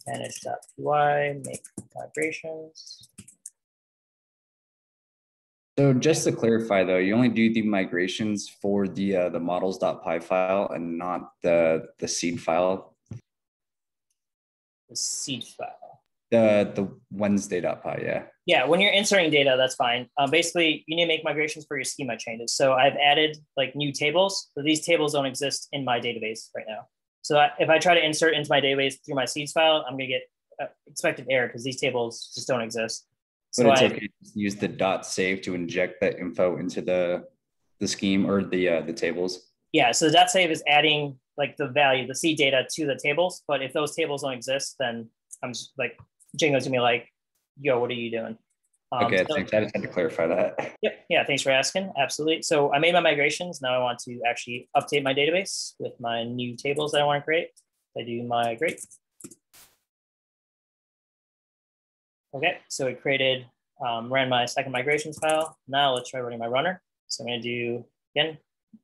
manage.py, make migrations. So just to clarify though, you only do the migrations for the models.py file and not the seed file. The seed file. The Wednesday.py, yeah. Yeah, when you're inserting data, that's fine. Basically, you need to make migrations for your schema changes. So I've added like new tables, but these tables don't exist in my database right now. So if I try to insert into my database through my seeds file, I'm going to get expected error because these tables just don't exist. But so it's okay to use the .save to inject that info into the scheme or the tables. Yeah, so the .save is adding like the value, the seed data to the tables. But if those tables don't exist, then I'm just like, Django's gonna be like, yo, what are you doing? Okay, thanks. I just had to clarify that. Yep, yeah, thanks for asking. Absolutely. So I made my migrations. Now I want to actually update my database with my new tables that I want to create. I do migrate. Okay, so it created, ran my second migrations file. Now let's try running my runner. So I'm going to do, again,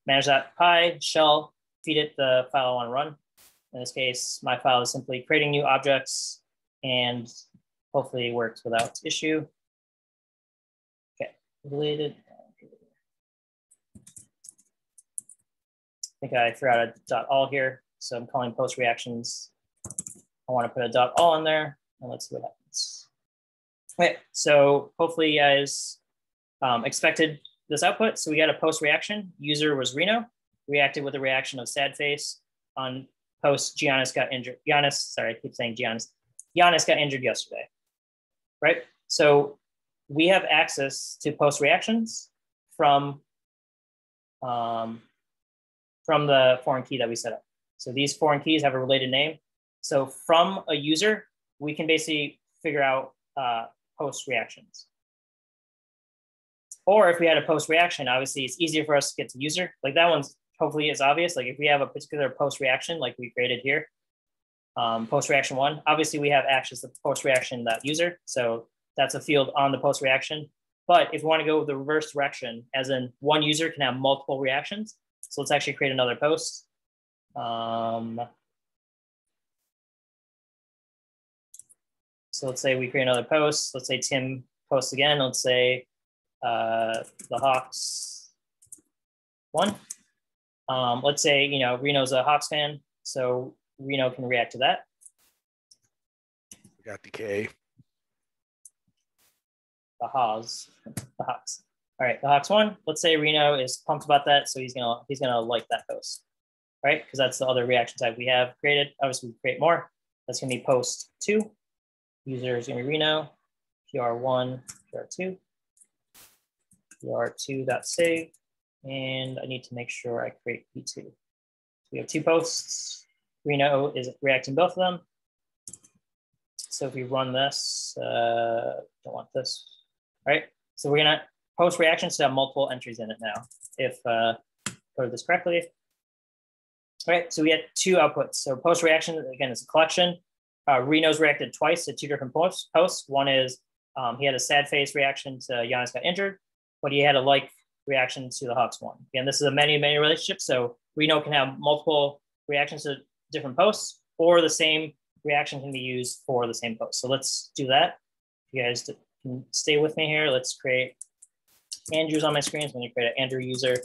manage.py, shell, feed it the file I want to run. In this case, my file is simply creating new objects and hopefully it works without issue. Okay, related. I think I threw out a .all here. So I'm calling post reactions. I want to put a .all in there and let's see what happens. Okay, so hopefully you guys expected this output. So we got a post reaction. User was Reno, reacted with a reaction of sad face on post Giannis got injured. Giannis, sorry, I keep saying Giannis. Giannis got injured yesterday, right? So we have access to post reactions from the foreign key that we set up. So these foreign keys have a related name. So from a user, we can basically figure out post reactions. Or if we had a post reaction, obviously it's easier for us to get to user. Like that one's hopefully is obvious. Like if we have a particular post reaction, like we created here, post reaction 1, obviously we have access to post reaction user. So that's a field on the post reaction. But if we want to go the reverse direction, as in one user can have multiple reactions. So let's actually create another post. So let's say we create another post. Let's say Tim posts again. Let's say the Hawks won. Let's say, you know, Reno's a Hawks fan, so Reno can react to that. We got the K. The Hawks. All right, the Hawks won. Let's say Reno is pumped about that, so he's gonna like that post, right? Because that's the other reaction type we have created. Obviously, we create more. That's gonna be post 2. User is gonna be Reno. PR1, PR2, PR2.save, and I need to make sure I create P2. We have 2 posts. Reno is reacting both of them. So if we run this, don't want this, right? So we're gonna post reactions to have multiple entries in it now, if code this correctly. All right, so we had 2 outputs. So post reaction, again, is a collection. Reno's reacted twice to 2 different posts. One is he had a sad face reaction to Giannis got injured, but he had a like reaction to the Hawks won. Again, this is a many relationship, so Reno can have multiple reactions to different posts, or the same reaction can be used for the same post. So let's do that. You guys can stay with me here. Let's create Andrew's on my screen. So I'm going to create an Andrew user.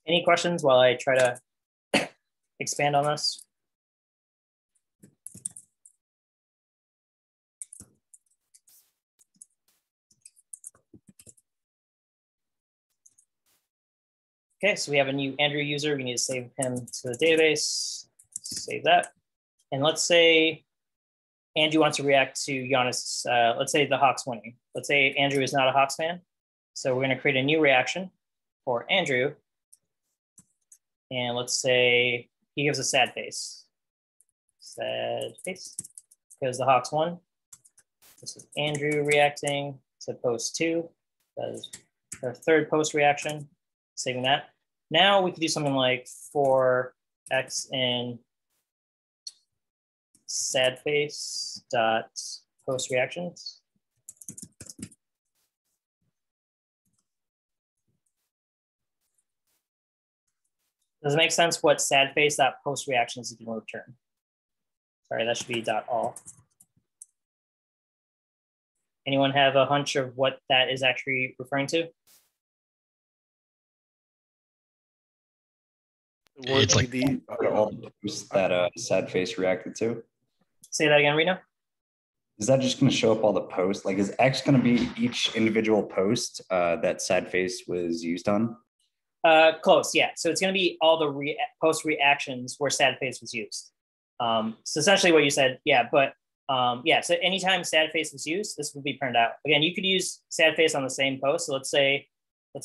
Any questions while I try to expand on this? Okay, so we have a new Andrew user. We need to save him to the database. Save that. And let's say Andrew wants to react to Giannis. Let's say the Hawks winning. Let's say Andrew is not a Hawks fan. So we're going to create a new reaction for Andrew. And let's say he gives a sad face. Sad face, because the Hawks won. This is Andrew reacting to post 2. That is our 3rd post reaction. Saving that. Now we could do something like for X in sad face dot post reactions. Does it make sense what sad face dot post reactions is going to return? Sorry, that should be dot all. Anyone have a hunch of what that is actually referring to? It's like all the posts that sad face reacted to. Say that again, Reno. Is that just going to show up all the posts? Like, is X going to be each individual post that sad face was used on? Close, yeah. So it's going to be all the post reactions where sad face was used. So essentially what you said, yeah. But yeah, so anytime sad face was used, this will be printed out. Again, you could use sad face on the same post. So let's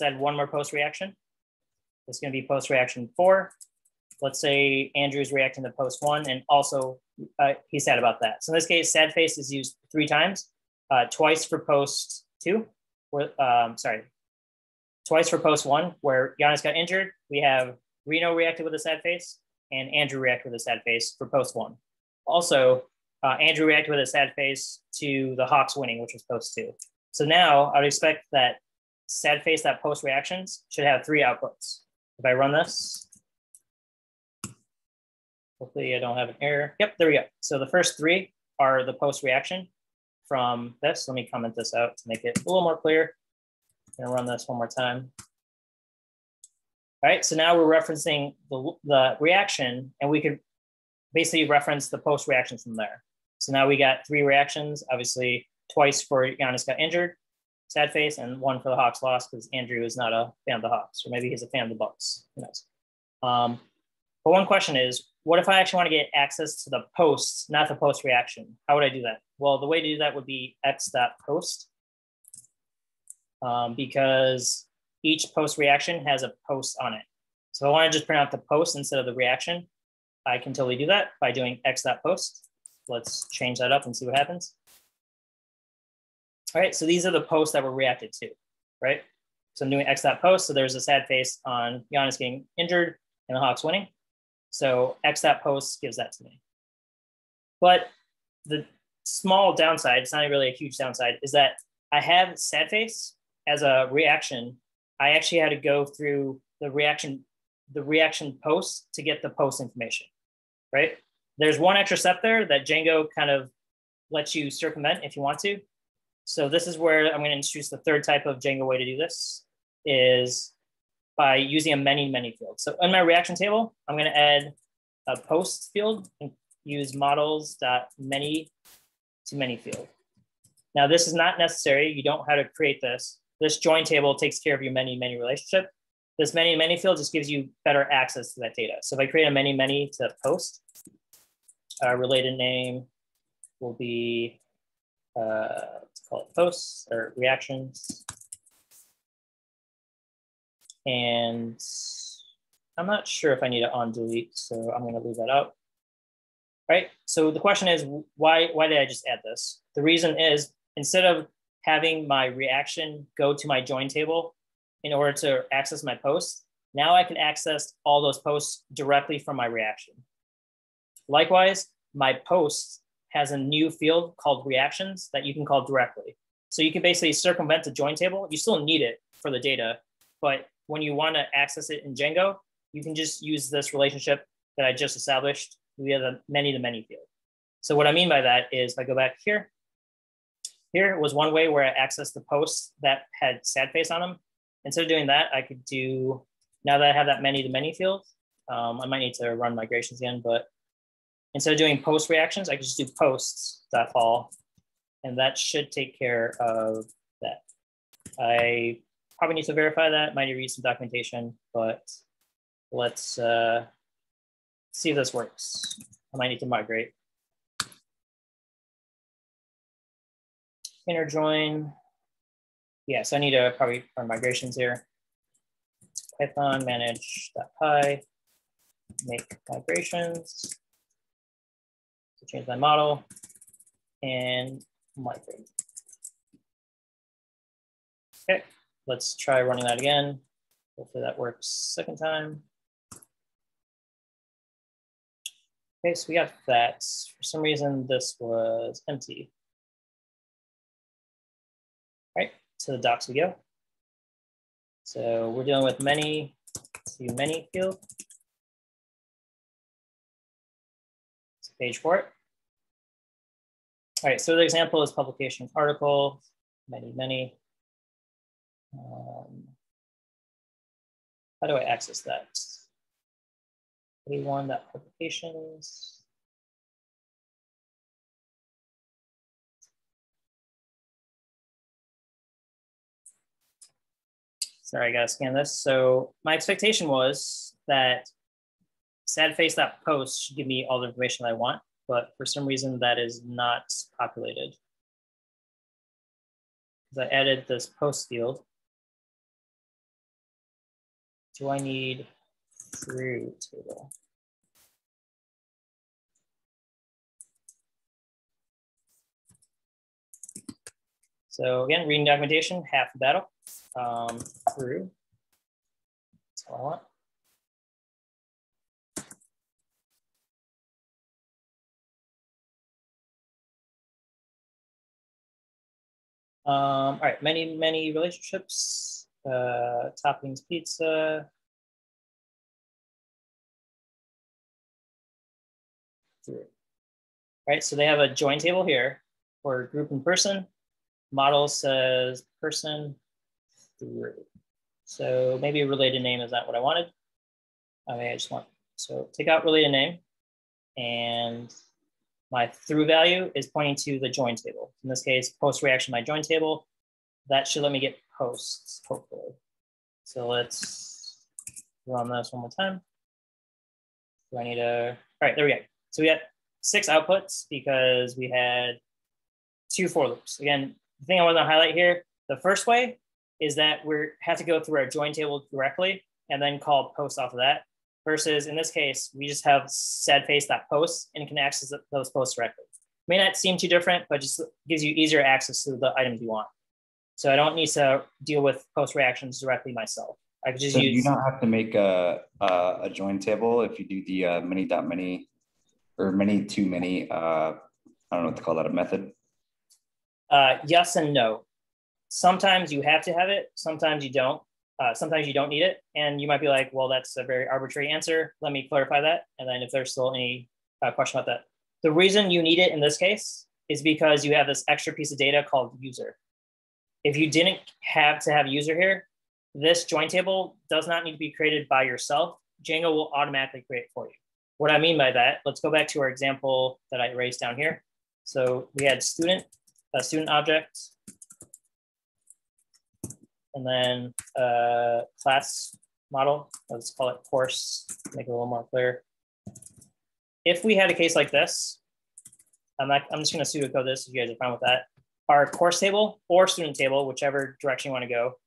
add one more post reaction. It's going to be post reaction 4. Let's say Andrew's reacting to post 1, and also he's sad about that. So in this case, sad face is used 3 times, twice for post 2. Twice for post 1, where Giannis got injured. We have Reno reacted with a sad face, and Andrew reacted with a sad face for post 1. Also, Andrew reacted with a sad face to the Hawks winning, which was post 2. So now I would expect that sad face, that post reactions should have 3 outputs. If I run this, hopefully I don't have an error. Yep, there we go. So the first 3 are the post reaction from this. Let me comment this out to make it a little more clear. I'm gonna run this one more time. All right, so now we're referencing the reaction, and we could basically reference the post reactions from there. So now we got 3 reactions, obviously twice for Giannis got injured, sad face, and 1 for the Hawks lost because Andrew is not a fan of the Hawks, or maybe he's a fan of the Bucks, who knows. But one question is, what if I actually want to get access to the posts, not the post reaction? How would I do that? Well, the way to do that would be x.post, because each post reaction has a post on it. So if I want to just print out the post instead of the reaction, I can totally do that by doing x.post. Let's change that up and see what happens. All right, so these are the posts that were reacted to, right? So I'm doing x.post. So there's a sad face on Giannis getting injured and the Hawks winning. So x.post gives that to me. But the small downside, it's not really a huge downside, is that I have sad face as a reaction, I actually had to go through the reaction post to get the post information, right? There's one extra step there that Django kind of lets you circumvent if you want to. So this is where I'm going to introduce the third type of Django way to do this, is by using a many field. So in my reaction table, I'm going to add a post field and use models.many to many field. Now this is not necessary. You don't have to create this. This join table takes care of your many relationship. This many field just gives you better access to that data. So if I create a many to post, related name will be, let's call it posts or reactions. And I'm not sure if I need to on delete, so I'm going to leave that out. Right. So the question is, why did I just add this? The reason is, instead of having my reaction go to my join table in order to access my posts, now I can access all those posts directly from my reaction. Likewise, my post has a new field called reactions that you can call directly. So you can basically circumvent the join table. You still need it for the data, but when you want to access it in Django, you can just use this relationship that I just established via the many to many field. So what I mean by that is, if I go back here, here was one way where I accessed the posts that had sad face on them. Instead of doing that, I could do, now that I have that many to many field, I might need to run migrations again, but instead of doing post reactions, I could just do posts.all, and that should take care of that. I probably need to verify that, might need to read some documentation, but let's see if this works. I might need to migrate. Inner join. Yes, I need to probably run migrations here. Python manage.py, make migrations. So change my model and migrate. Okay, let's try running that again. Hopefully that works second time. Okay, so we got that. For some reason, this was empty. All right, to the docs we go. So we're dealing with many to many field. It's page for it. All right, so the example is publication article, many. How do I access that? A1.publications. Sorry, I gotta scan this. So my expectation was that sadface.post should give me all the information I want, but for some reason that is not populated. Because I added this post field. Do I need through table? So again, reading documentation, half the battle. Through. That's all I want. All right, many relationships. Toppings pizza. Through. Right, so they have a join table here for group and person. Model says person through. So maybe a related name is not what I wanted. I just want, so take out related name, and my through value is pointing to the join table. In this case, post reaction my join table. That should let me get posts, hopefully. So let's run this one more time. Do I need a, all right, there we go. So we got 6 outputs because we had 2 for loops. Again, the thing I want to highlight here, the first way is that we have to go through our join table directly and then call post off of that. Versus in this case, we just have sadface.post and can access those posts directly. May not seem too different, but just gives you easier access to the items you want. So I don't need to deal with post reactions directly myself. I could just so use. You don't have to make a join table if you do the many.many or many to many. I don't know what to call that, a method. Yes and no. sometimes you have to have it, sometimes you don't. Sometimes you don't need it. And you might be like, well, that's a very arbitrary answer. Let me clarify that. And then if there's still any question about that. The reason you need it in this case is because you have this extra piece of data called user. If you didn't have to have user here, this join table does not need to be created by yourself. Django will automatically create it for you. What I mean by that, let's go back to our example that I erased down here. So we had student, a student object, and then class model. Let's call it course, make it a little more clear. If we had a case like this, I'm just going to pseudocode this if you guys are fine with that. Our course table or student table, whichever direction you want to go,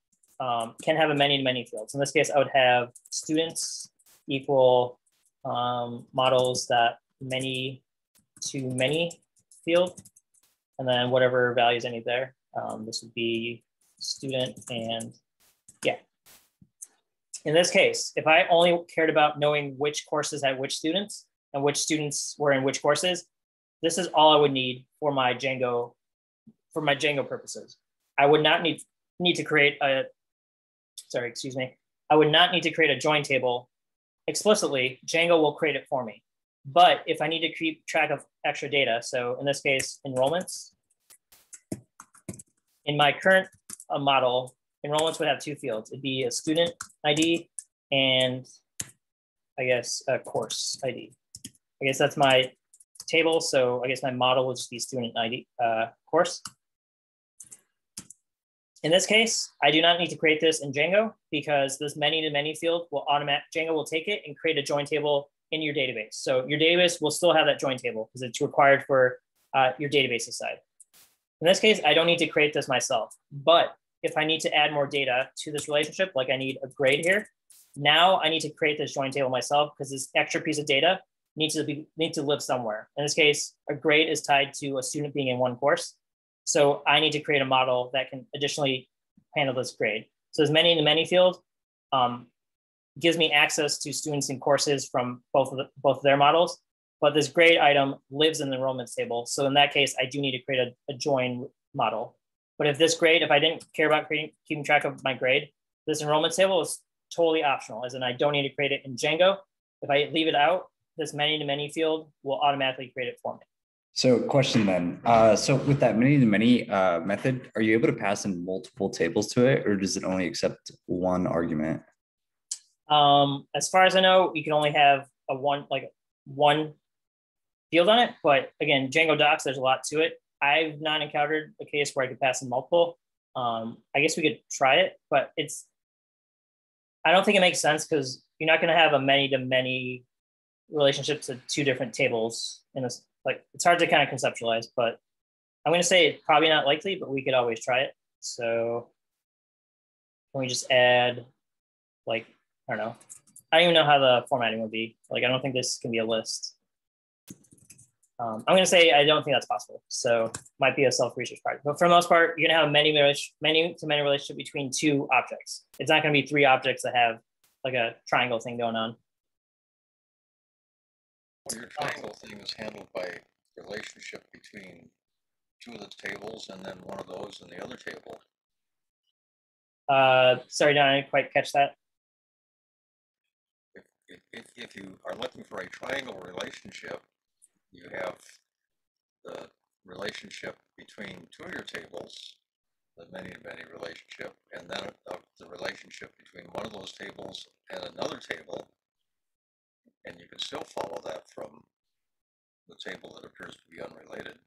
can have a many-to-many fields. In this case, I would have students equal models that many-to-many field, and then whatever values I need there. This would be student and yeah. In this case, if I only cared about knowing which courses had which students and which students were in which courses, this is all I would need for my Django purposes. I would not need to create a, I would not need to create a join table explicitly. Django will create it for me. But if I need to keep track of extra data, so in this case, enrollments, in my current model, enrollments would have two fields. It'd be a student ID and I guess a course ID. I guess that's my table. So I guess my model would just be student ID course. In this case, I do not need to create this in Django because this many-to-many field will Django will take it and create a join table in your database. So your database will still have that join table because it's required for your database side. In this case, I don't need to create this myself, but if I need to add more data to this relationship, like I need a grade here, now I need to create this join table myself because this extra piece of data needs to live somewhere. In this case, a grade is tied to a student being in one course. So I need to create a model that can additionally handle this grade. So this many-to-many field gives me access to students in courses from both of their models, but this grade item lives in the enrollments table. So in that case, I do need to create a join model. But if this grade, if I didn't care about keeping track of my grade, this enrollments table is totally optional, as in I don't need to create it in Django. If I leave it out, this many-to-many field will automatically create it for me. So question then, so with that many-to-many method, are you able to pass in multiple tables to it, or does it only accept one argument? As far as I know, you can only have one field on it, but again, Django docs, there's a lot to it. I've not encountered a case where I could pass in multiple. I guess we could try it, but I don't think it makes sense because you're not going to have a many-to-many relationship to two different tables in this. Like, it's hard to kind of conceptualize, but I'm going to say it's probably not likely, but we could always try it. So can we just add, like, I don't know. I don't even know how the formatting would be. Like, I don't think this can be a list. I'm going to say I don't think that's possible. So might be a self-research project. But for the most part, you're going to have many-to-many relationship between two objects. It's not going to be three objects that have like a triangle thing going on. Well, your triangle thing is handled by relationship between two of the tables and then one of those in the other table. Sorry, Don, I didn't quite catch that. If you are looking for a triangle relationship, you have the relationship between two of your tables, the many-to-many relationship, and then the relationship between one of those tables and another table. And you can still follow that from the table that appears to be unrelated.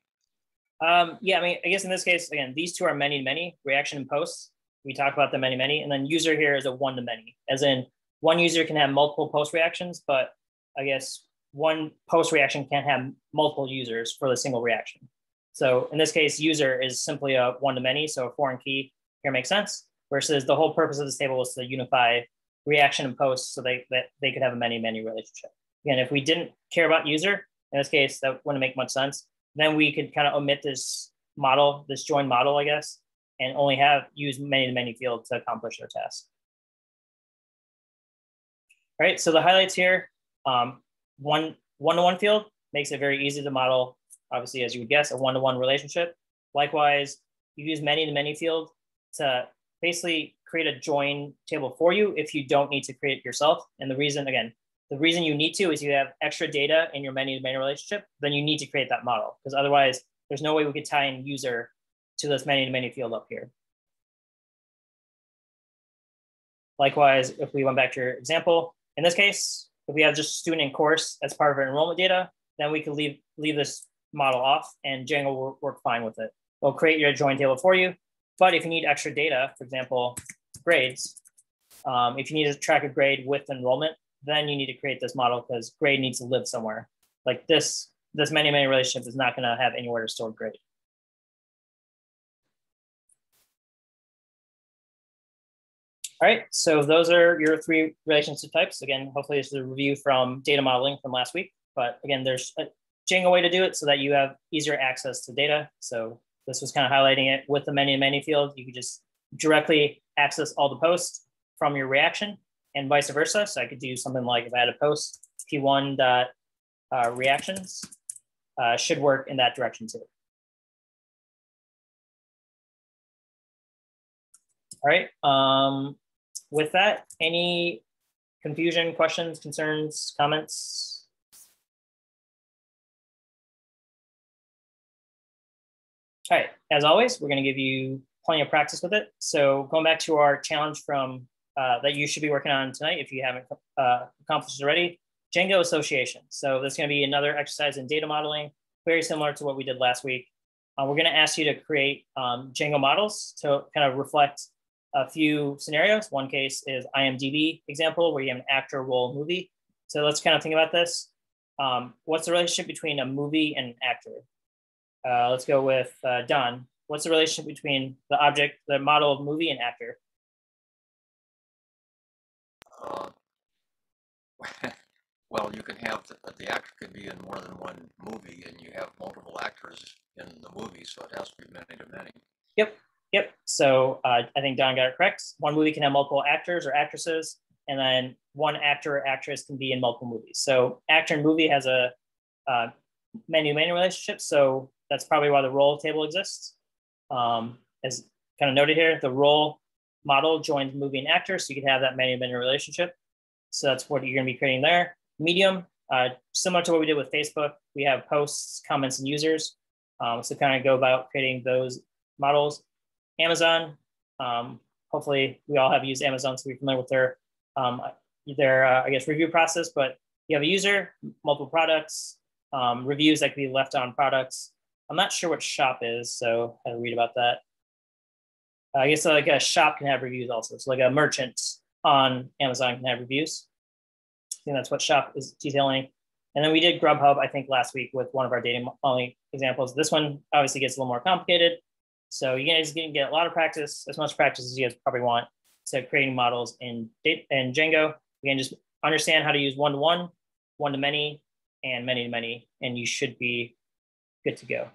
Yeah, I mean, I guess in this case, again, these two are many-to-many, reaction and posts. We talk about the many-to-many, and then user here is a one-to-many, as in one user can have multiple post reactions, but I guess one post reaction can't have multiple users for the single reaction. So in this case, user is simply a one-to-many, so a foreign key here makes sense, versus the whole purpose of this table was to unify reaction and post so they could have a many-to-many relationship. Again, if we didn't care about user, in this case, that wouldn't make much sense. Then we could kind of omit this model, this join model, I guess, and only use many-to-many field to accomplish their task. All right, so the highlights here, one-to-one field makes it very easy to model, obviously, as you would guess, a one-to-one relationship. Likewise, you use many-to-many field to basically create a join table for you if you don't need to create it yourself. And the reason, again, the reason you need to is you have extra data in your many-to-many relationship, then you need to create that model, because otherwise there's no way we could tie in user to this many-to-many field up here. Likewise, if we went back to your example, in this case, if we have just student and course as part of our enrollment data, then we could leave this model off and Django will work fine with it. It'll create your join table for you. But if you need extra data, for example, grades, if you need to track a grade with enrollment, then you need to create this model because grade needs to live somewhere. Like this many-to-many relationship is not going to have anywhere to store grade. All right, so those are your 3 relationship types. Again, hopefully this is a review from data modeling from last week. But again, there's a Django way to do it so that you have easier access to data. So this was kind of highlighting it with the many-to-many field. You could just directly access all the posts from your reaction and vice versa. So I could do something like if I had a post p1.reactions should work in that direction too. All right. With that, any confusion, questions, concerns, comments? All right, as always, we're going to give you plenty of practice with it. So going back to our challenge from that you should be working on tonight, if you haven't accomplished it already, Django association. So this is going to be another exercise in data modeling, very similar to what we did last week. We're going to ask you to create Django models to kind of reflect a few scenarios. One case is IMDb example where you have an actor, role, movie. So let's kind of think about this. What's the relationship between a movie and an actor? Let's go with Don. What's the relationship between the object, the model of movie and actor? Well, you can have the actor can be in more than one movie, and you have multiple actors in the movie, so it has to be many to many. Yep. So I think Don got it correct. One movie can have multiple actors or actresses, and then one actor or actress can be in multiple movies. So actor and movie has a many-to-many relationship. So that's probably why the role table exists. As kind of noted here, the role model joins movie and actor, so you can have that many-to-many relationship. So that's what you're going to be creating there. Medium, similar to what we did with Facebook, we have posts, comments, and users. So kind of go about creating those models. Amazon, hopefully we all have used Amazon, so we're familiar with their I guess, review process, but you have a user, multiple products, reviews that can be left on products. I'm not sure what shop is, so I read about that. I guess like a shop can have reviews also. So like a merchant on Amazon can have reviews. I think that's what shop is detailing. And then we did Grubhub, I think, last week with one of our data modeling examples. This one obviously gets a little more complicated. So you guys can get a lot of practice, as much practice as you guys probably want, to creating models in Django. Again, just understand how to use one-to-one, one-to-many, and many-to-many, and you should be good to go.